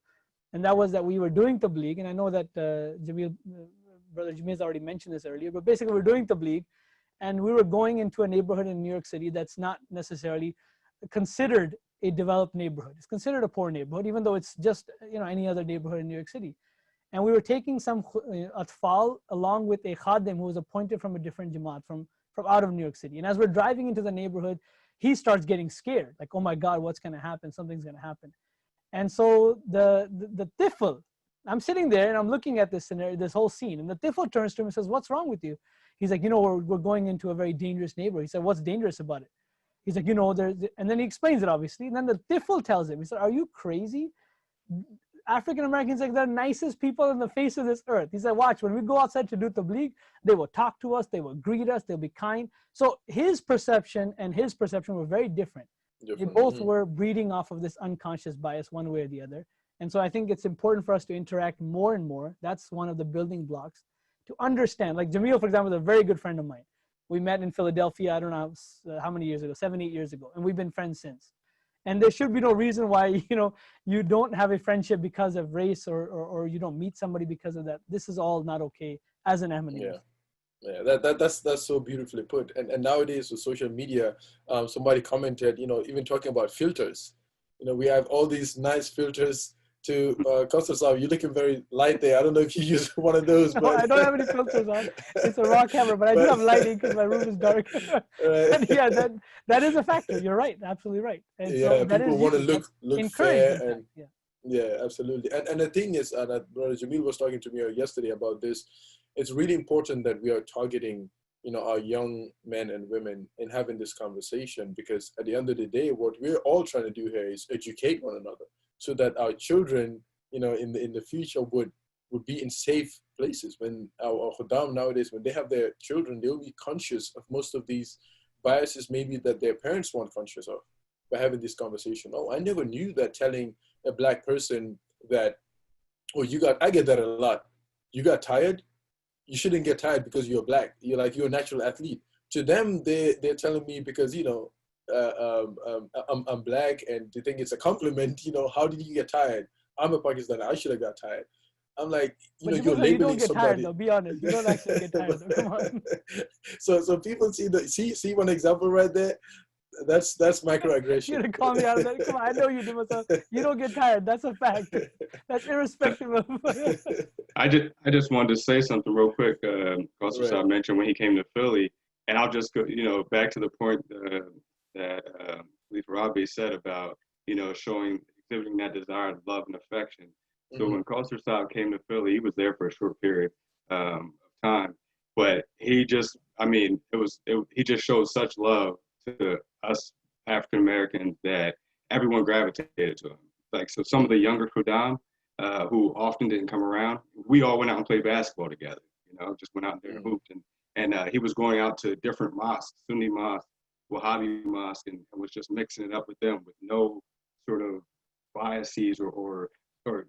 And that was that we were doing Tabligh, and I know that Brother Jamil has already mentioned this earlier, but basically we're doing Tabligh and we were going into a neighborhood in New York City that's not necessarily considered a developed neighborhood. It's considered a poor neighborhood, even though it's just any other neighborhood in New York City. And we were taking some atfal along with a khadim who was appointed from a different Jamaat from out of New York City. And as we're driving into the neighborhood, he starts getting scared, like, oh my God, what's going to happen? Something's going to happen. And so the tifl, I'm sitting there and I'm looking at this scenario, this whole scene, and the tifl turns to him and says, what's wrong with you? He's like, we're going into a very dangerous neighborhood. He said, what's dangerous about it? He's like, and then he explains it, obviously. And then the tifl tells him, he said, are you crazy? African Americans, like, they're the nicest people on the face of this earth. He said, watch, when we go outside to do tabligh, they will talk to us, they will greet us, they'll be kind. So his perception and his perception were very different. They both were breeding off of this unconscious bias one way or the other. And so I think it's important for us to interact more and more. That's one of the building blocks to understand. Like Jamil, for example, is a very good friend of mine. We met in Philadelphia, I don't know how many years ago, 7, 8 years ago, and we've been friends since. And there should be no reason why, you don't have a friendship because of race or you don't meet somebody because of that. This is all not okay as an Ahmadi. Yeah, that's so beautifully put. And nowadays with social media, somebody commented, even talking about filters. We have all these nice filters to Constance, you're looking very light there. I don't know if you use one of those. No, but I don't have any filters on. It's a raw camera, but I do have lighting because my room is dark. And yeah, that is a factor. You're right. Absolutely right. And yeah, so people want to look fair. And yeah, absolutely. And the thing is, and Brother Jamil was talking to me yesterday about this, it's really important that we are targeting, our young men and women in having this conversation, because at the end of the day, what we're all trying to do here is educate one another. so that our children, in the future would be in safe places. When our khuddam nowadays, when they have their children, they'll be conscious of most of these biases maybe that their parents weren't conscious of by having this conversation. Oh, I never knew that telling a black person that, oh, I get that a lot. You got tired? You shouldn't get tired because you're black. You're a natural athlete. To them, they're telling me because, I'm black and they think it's a compliment, how did you get tired? I'm a Pakistani, I should have got tired. I'm like, you're labeling you don't get somebody. tired though, be honest. You don't actually get tired though, come on. So people see one example right there. That's microaggression. You're gonna call me out of that. Come on, I know you, Dibba. You don't get tired. That's a fact. That's irrespective of. I just wanted to say something real quick. Also, Right. I mentioned when he came to Philly, and I'll just go, back to the point that Rabi said about, exhibiting that desire of love and affection. So when Coster Saab came to Philly, he was there for a short period of time, but he just showed such love to us African Americans that everyone gravitated to him. Like, so some of the younger Khuddam who often didn't come around, we all went out and played basketball together, just went out there and hooped. And he was going out to different mosques, Sunni mosques, Wahhabi mosques, and was just mixing it up with them with no sort of biases or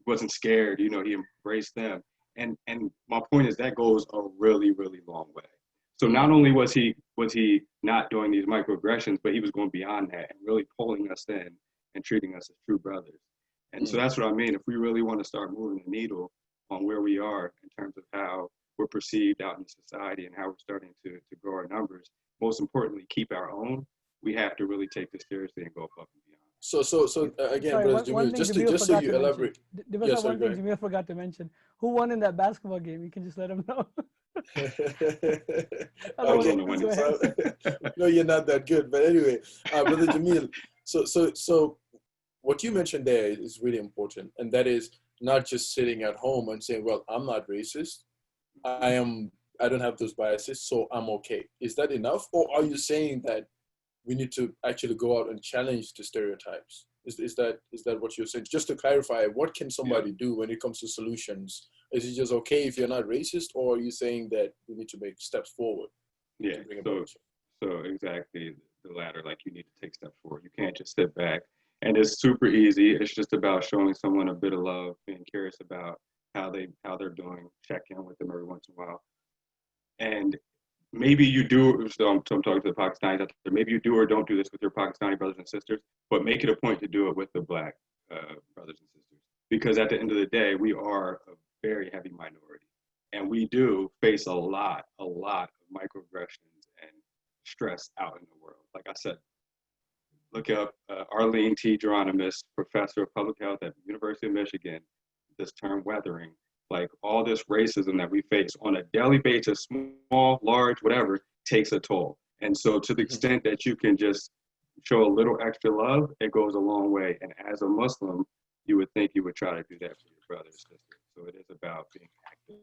wasn't scared, he embraced them. And my point is that goes a really, really long way. So not only was he not doing these microaggressions, but he was going beyond that and really pulling us in and treating us as true brothers. And so that's what I mean. If we really want to start moving the needle on where we are in terms of how we're perceived out in society and how we're starting to grow our numbers, most importantly, keep our own, we have to really take this seriously and go above and beyond. So again, Sorry, Brother Jamil, just so you elaborate. Yes, one thing Jamil forgot to mention. Who won in that basketball game? You can just let him know. No, you're not that good. But anyway, Brother Jamil, so what you mentioned there is really important. And that is not just sitting at home and saying, well, I'm not racist. I don't have those biases, so I'm okay. Is that enough? Or are you saying that we need to actually go out and challenge the stereotypes? Is that what you're saying? Just to clarify, what can somebody do when it comes to solutions? Is it just okay if you're not racist, or are you saying that we need to make steps forward? Yeah, so exactly the latter, like you need to take steps forward. You can't just sit back. And it's super easy. It's just about showing someone a bit of love, being curious about how they're doing, check in with them every once in a while. And maybe you do, so I'm talking to the Pakistanis out there, maybe you do or don't do this with your Pakistani brothers and sisters, but make it a point to do it with the Black brothers and sisters. Because at the end of the day, we are a very heavy minority. And we do face a lot of microaggressions and stress out in the world. Like I said, look up Arlene T. Geronimus, professor of public health at the University of Michigan, this term weathering. Like all this racism that we face on a daily basis, small, large, whatever, takes a toll. And so to the extent that you can just show a little extra love, it goes a long way. And as a Muslim, you would think you would try to do that for your brother and sister. So it is about being active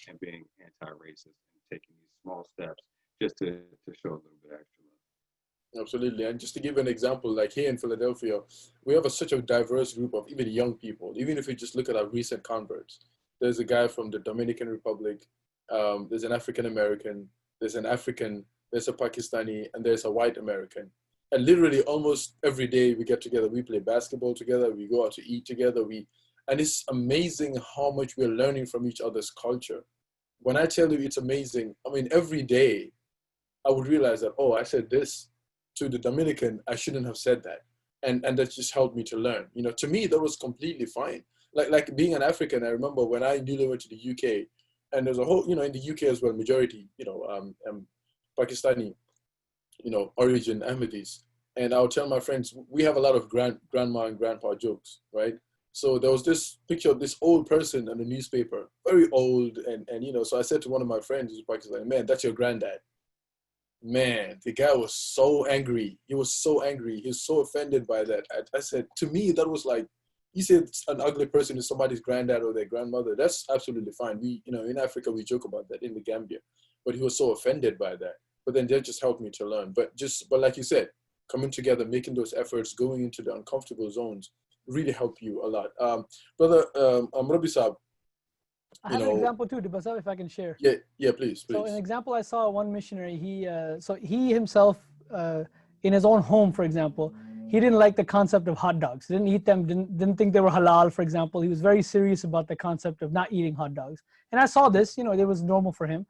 and being anti-racist and taking these small steps just to show a little bit extra love. Absolutely. And just to give an example, like here in Philadelphia, we have such a diverse group of even young people. Even if you just look at our recent converts, there's a guy from the Dominican Republic, there's an African American, there's an African, there's a Pakistani, and there's a white American. And literally almost every day we get together, we play basketball together, we go out to eat together, and it's amazing how much we're learning from each other's culture. When I tell you it's amazing, I mean, every day I would realize that, oh, I said this to the Dominican, I shouldn't have said that. And that just helped me to learn. To me, that was completely fine. Like being an African, I remember when I newly went to the UK, and there's a whole, in the UK as well, majority, Pakistani, origin Ahmadis. And I would tell my friends, we have a lot of grandma and grandpa jokes, right? So there was this picture of this old person in the newspaper, very old. And so I said to one of my friends who's Pakistani, man, that's your granddad. Man, the guy was so angry. He was so angry. He was so offended by that. I said, to me, that was like, you said an ugly person is somebody's granddad or their grandmother. That's absolutely fine. We, in Africa, we joke about that in the Gambia. But he was so offended by that. But then that just helped me to learn. But like you said, coming together, making those efforts, going into the uncomfortable zones, really help you a lot. Brother Rabbi Saab, I have an example too, Dibba Sahib, if I can share. Yeah, please. So an example, I saw one missionary, he himself, in his own home, for example, he didn't like the concept of hot dogs. He didn't eat them, didn't think they were halal, for example. He was very serious about the concept of not eating hot dogs. And I saw this, it was normal for him.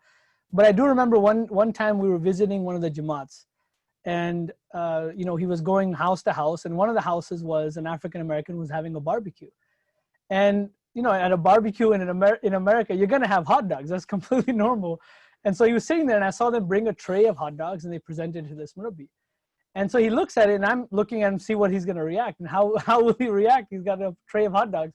But I do remember one time we were visiting one of the Jamaats, and he was going house to house, and one of the houses was an African American who was having a barbecue. And at a barbecue in America, you're gonna have hot dogs. That's completely normal. And so he was sitting there, and I saw them bring a tray of hot dogs, and they presented it to this murabbi. And so he looks at it, and I'm looking at him, see what he's gonna react, and how will he react? He's got a tray of hot dogs.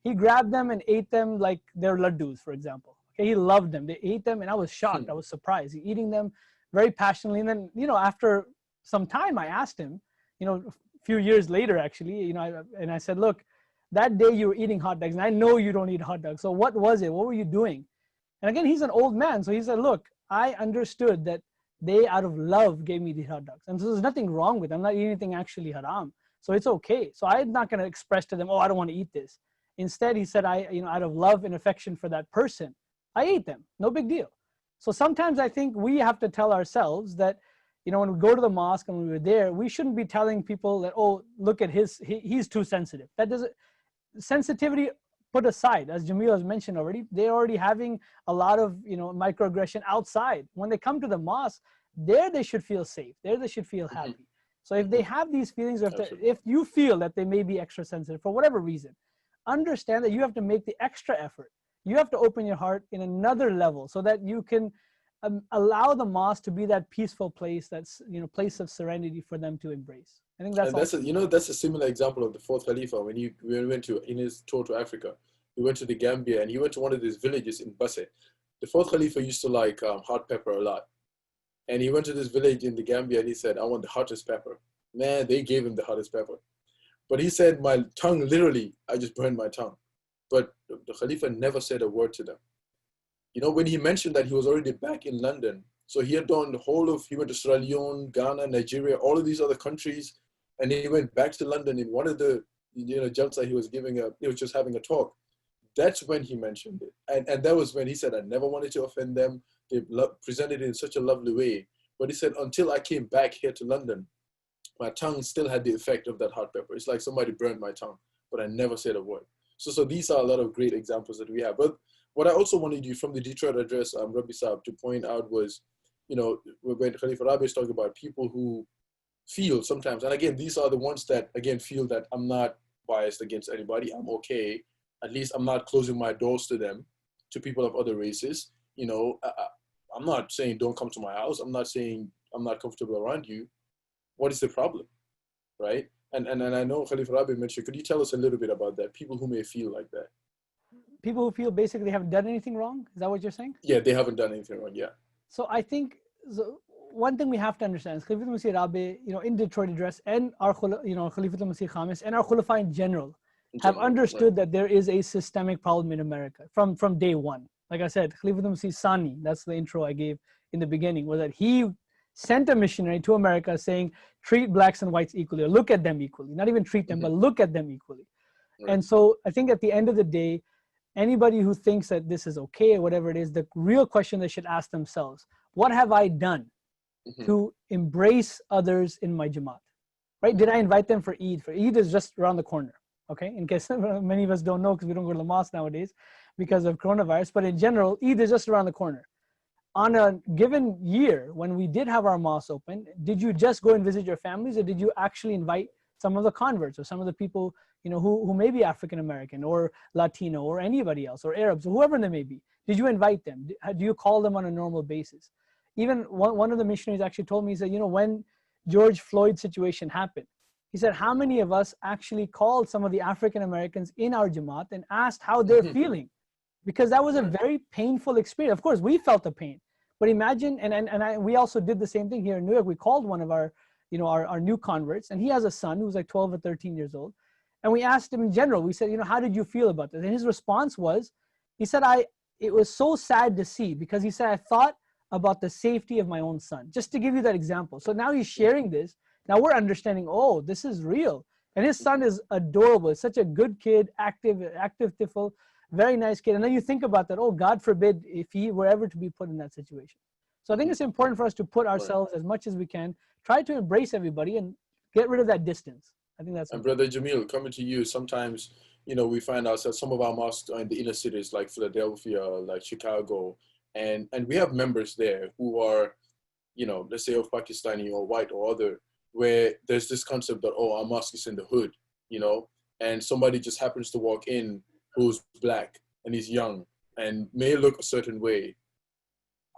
He grabbed them and ate them like they're laddus, for example. Okay, he loved them. They ate them, and I was shocked. I was surprised. He's eating them very passionately. And then, after some time, I asked him, a few years later, actually, and I said, look, that day you were eating hot dogs, and I know you don't eat hot dogs. So what was it? What were you doing? And again, he's an old man. So he said, look, I understood that they, out of love, gave me these hot dogs. And so there's nothing wrong with them. I'm not eating anything actually haram. So it's okay. So I'm not going to express to them, oh, I don't want to eat this. Instead, he said, out of love and affection for that person, I ate them. No big deal. So sometimes I think we have to tell ourselves that, when we go to the mosque and we were there, we shouldn't be telling people that, oh, look at he's too sensitive. That doesn't, sensitivity put aside, as Jamil has mentioned already, they're already having a lot of, microaggression outside. When they come to the mosque, there they should feel safe. There they should feel happy. So if they have these feelings, or if you feel that they may be extra sensitive for whatever reason, understand that you have to make the extra effort. You have to open your heart in another level so that you can allow the mosque to be that peaceful place, that's place of serenity for them to embrace. I think that's that's a similar example of the fourth Khalifa when he went in his tour to Africa. He went to the Gambia and he went to one of these villages in Basse. The fourth Khalifa used to like hot pepper a lot, and he went to this village in the Gambia and he said, "I want the hottest pepper." Man, they gave him the hottest pepper, but he said, "My tongue, literally, I just burned my tongue." But the Khalifa never said a word to them. When he mentioned that he was already back in London, so he had done he went to Sierra Leone, Ghana, Nigeria, all of these other countries, and he went back to London in one of the, jalsa he was just having a talk. That's when he mentioned it. And that was when he said, I never wanted to offend them. They presented it in such a lovely way. But he said, until I came back here to London, my tongue still had the effect of that hot pepper. It's like somebody burned my tongue, but I never said a word. So these are a lot of great examples that we have. But what I also wanted you from the Detroit address, Rabbi Saab, to point out was, when Khalifa Rabi is talking about people who feel sometimes, and again, these are the ones that, again, feel that I'm not biased against anybody. I'm okay. At least I'm not closing my doors to them, to people of other races. I'm not saying don't come to my house. I'm not saying I'm not comfortable around you. What is the problem, right? And I know Khalifa Rabi mentioned, could you tell us a little bit about that? People who may feel like that. People who feel basically haven't done anything wrong? Is that what you're saying? Yeah, they haven't done anything wrong, yeah. So I think one thing we have to understand is Khalifatul Masih Rabi, in Detroit address, and our Khalifatul Masih Khamis and our Khulafa in general have understood that there is a systemic problem in America from day one. Like I said, Khalifatul Masih Sani, that's the intro I gave in the beginning, was that he sent a missionary to America saying, treat blacks and whites equally, or look at them equally, not even treat them, but look at them equally. Right. And so I think at the end of the day, anybody who thinks that this is okay or whatever it is, the real question they should ask themselves, what have I done to embrace others in my Jamaat? Right? Did I invite them for Eid? For Eid is just around the corner. Okay, in case many of us don't know because we don't go to the mosque nowadays because of coronavirus, but in general, Eid is just around the corner. On a given year, when we did have our mosque open, did you just go and visit your families, or did you actually invite some of the converts or some of the people, who may be African American or Latino or anybody else, or Arabs or whoever they may be? Did you invite them? Do you call them on a normal basis? Even one of the missionaries actually told me, he said, when George Floyd's situation happened, he said, how many of us actually called some of the African Americans in our Jamaat and asked how they're feeling? Because that was a very painful experience. Of course, we felt the pain, but imagine, we also did the same thing here in New York. We called one of our, our new converts, and he has a son who's like 12 or 13 years old. And we asked him in general, we said, how did you feel about this? And his response was, he said, it was so sad to see, because he said, I thought about the safety of my own son, just to give you that example. So now he's sharing this. Now we're understanding, oh, this is real. And his son is adorable. Such a good kid, active tifl, very nice kid. And then you think about that, oh, God forbid if he were ever to be put in that situation. So I think it's important for us to put ourselves as much as we can, try to embrace everybody and get rid of that distance. I think that's And important. Brother Jamil, coming to you, sometimes, we find ourselves, some of our mosques are in the inner cities like Philadelphia, like Chicago, and we have members there who are, let's say of Pakistani or white or other, where there's this concept that, oh, our mosque is in the hood, and somebody just happens to walk in who's black and he's young and may look a certain way.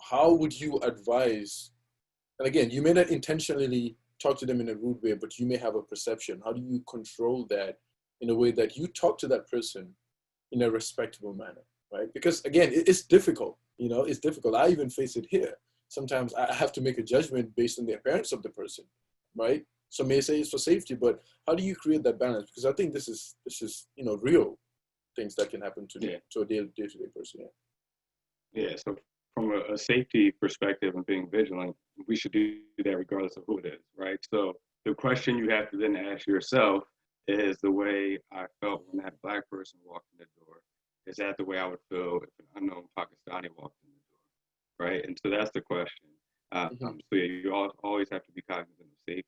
How would you advise, and again, you may not intentionally talk to them in a rude way, but you may have a perception. How do you control that in a way that you talk to that person in a respectable manner, right? Because again, it's difficult, it's difficult. I even face it here. Sometimes I have to make a judgment based on the appearance of the person, right? Some may say it's for safety, but how do you create that balance? Because I think this is real things that can happen to a day-to-day person. Yeah, so from a safety perspective and being vigilant, we should do that regardless of who it is, right? So the question you have to then ask yourself is, the way I felt when that black person walked in the door, is that the way I would feel if an unknown Pakistani walked in the door, right? And so that's the question. So yeah, you always have to be cognizant of safety.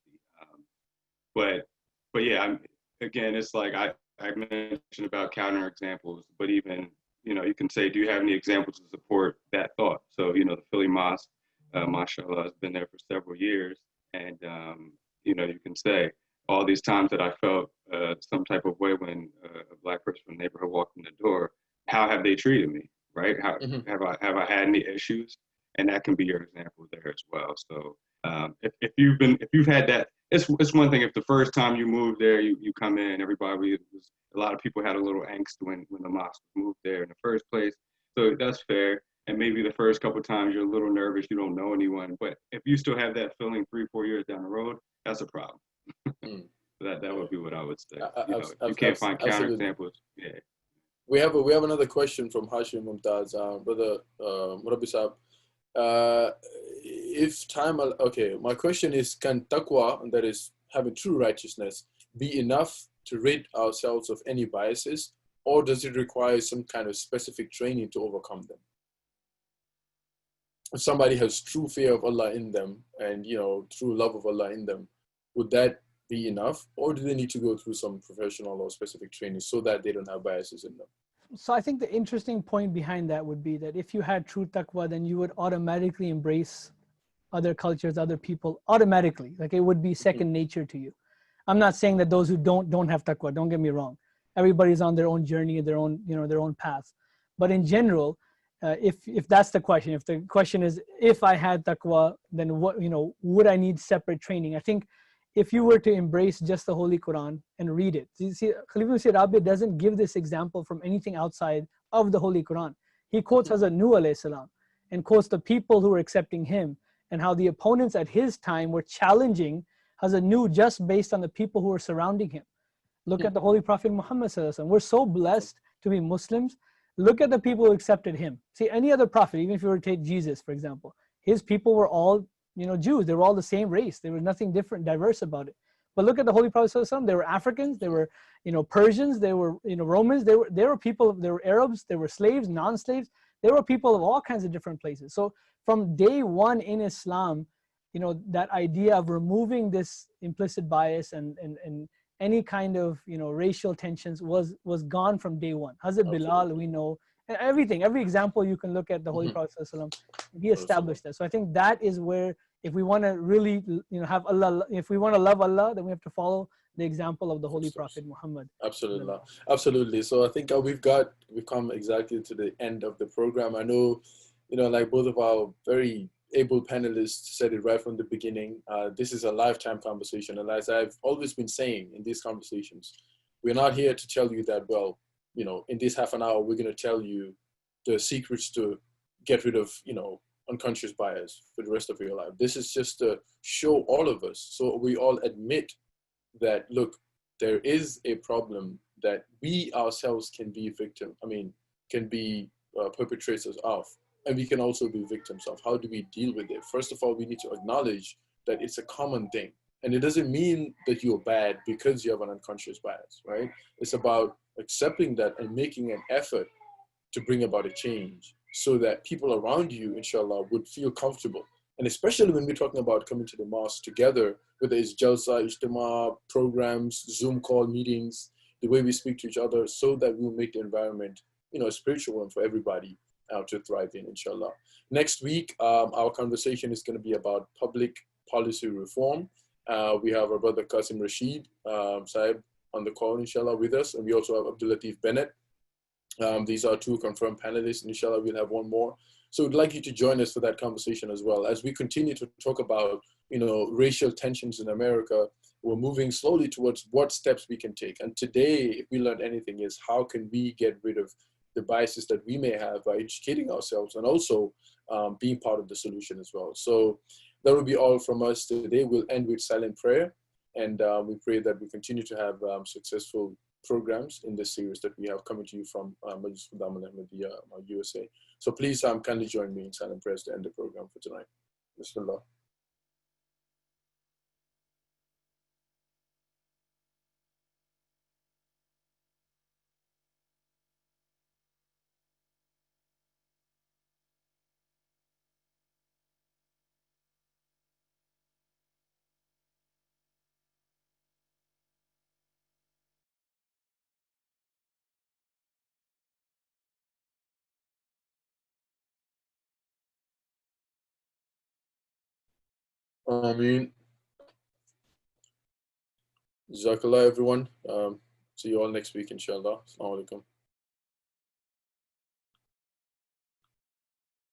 But yeah, again, it's like I mentioned about counterexamples, but even, you can say, do you have any examples to support that thought? So, the Philly Mosque, mashallah, has been there for several years. And, you can say all these times that I felt some type of way when a black person from the neighborhood walked in the door, how have they treated me, right? How have I had any issues? And that can be your example there as well. So if you've had that, it's one thing if the first time you moved there, you come in, a lot of people had a little angst when the mosque moved there in the first place. So that's fair. And maybe the first couple of times you're a little nervous, you don't know anyone. But if you still have that feeling 3-4 years down the road, that's a problem. That would be what I would say. You can't find counterexamples. Yeah. We have another question from Hashim Mumtaz, Brother Murabbi Saab. My question is, can taqwa, and that is having true righteousness, be enough to rid ourselves of any biases, or does it require some kind of specific training to overcome them? If somebody has true fear of Allah in them and, true love of Allah in them, would that be enough, or do they need to go through some professional or specific training so that they don't have biases in them? So I think the interesting point behind that would be that if you had true taqwa, then you would automatically embrace other cultures, other people, automatically. Like it would be second nature to you. I'm not saying that those who don't have taqwa, don't get me wrong. Everybody's on their own journey, their own path. But in general, if that's the question, if the question is, if I had taqwa, then what, would I need separate training? I think if you were to embrace just the Holy Quran and read it, you see, Khalifa Masih Rabi doesn't give this example from anything outside of the Holy Quran. He quotes Hazrat Nuh alayhi salam and quotes the people who were accepting him and how the opponents at his time were challenging Hazrat Nuh just based on the people who were surrounding him. Look at the Holy Prophet Muhammad sallallahu alaihi wasallam. We're so blessed to be Muslims. Look at the people who accepted him. See, any other prophet, even if you were to take Jesus, for example, his people were all Jews. They were all the same race. There was nothing different, diverse about it. But look at the Holy Prophet sallallahu alaihi wasallam. They were Africans. They were, Persians. They were, Romans. They were people. They were Arabs. They were slaves, non-slaves. They were people of all kinds of different places. So from day one in Islam, that idea of removing this implicit bias and any kind of racial tensions was gone from day one. Hazrat Bilal, we know, and every example you can look at the Holy Prophet sallallahu alaihi wasallam, he established that. So I think that is where, if we want to really have Allah, if we want to love Allah, then we have to follow the example of the Holy Prophet Muhammad. Absolutely. So I think we've come exactly to the end of the program. I know, like both of our very able panelists said it right from the beginning, this is a lifetime conversation. And as I've always been saying in these conversations, we're not here to tell you that, well, in this half an hour, we're going to tell you the secrets to get rid of, unconscious bias for the rest of your life. This is just to show all of us, so we all admit that, look, there is a problem that we ourselves can be perpetrators of, and we can also be victims of. How do we deal with it? First of all, we need to acknowledge that it's a common thing. And it doesn't mean that you're bad because you have an unconscious bias, right? It's about accepting that and making an effort to bring about a change so that people around you, inshallah, would feel comfortable. And especially when we're talking about coming to the mosque together, whether it's Jalsa, Ijtima, programs, Zoom call meetings, the way we speak to each other, so that we'll make the environment, a spiritual one for everybody to thrive in, inshallah. Next week, our conversation is going to be about public policy reform. We have our brother Qasim Rashid Saib on the call, inshallah, with us. And we also have Abdullah Bennett. These are two confirmed panelists. Inshallah, we'll have one more. So we'd like you to join us for that conversation as well. As we continue to talk about, racial tensions in America, we're moving slowly towards what steps we can take. And today, if we learned anything, is how can we get rid of the biases that we may have by educating ourselves and also being part of the solution as well. So that will be all from us today. We'll end with silent prayer. And we pray that we continue to have successful programs in this series that we have coming to you from Majlis Khuddam al-Ahmadiyya, USA. So please kindly join me in silent prayers to end the program for tonight. Bismillah. Ameen. Jazakallah, everyone. See you all next week, inshallah. Assalamu alaikum.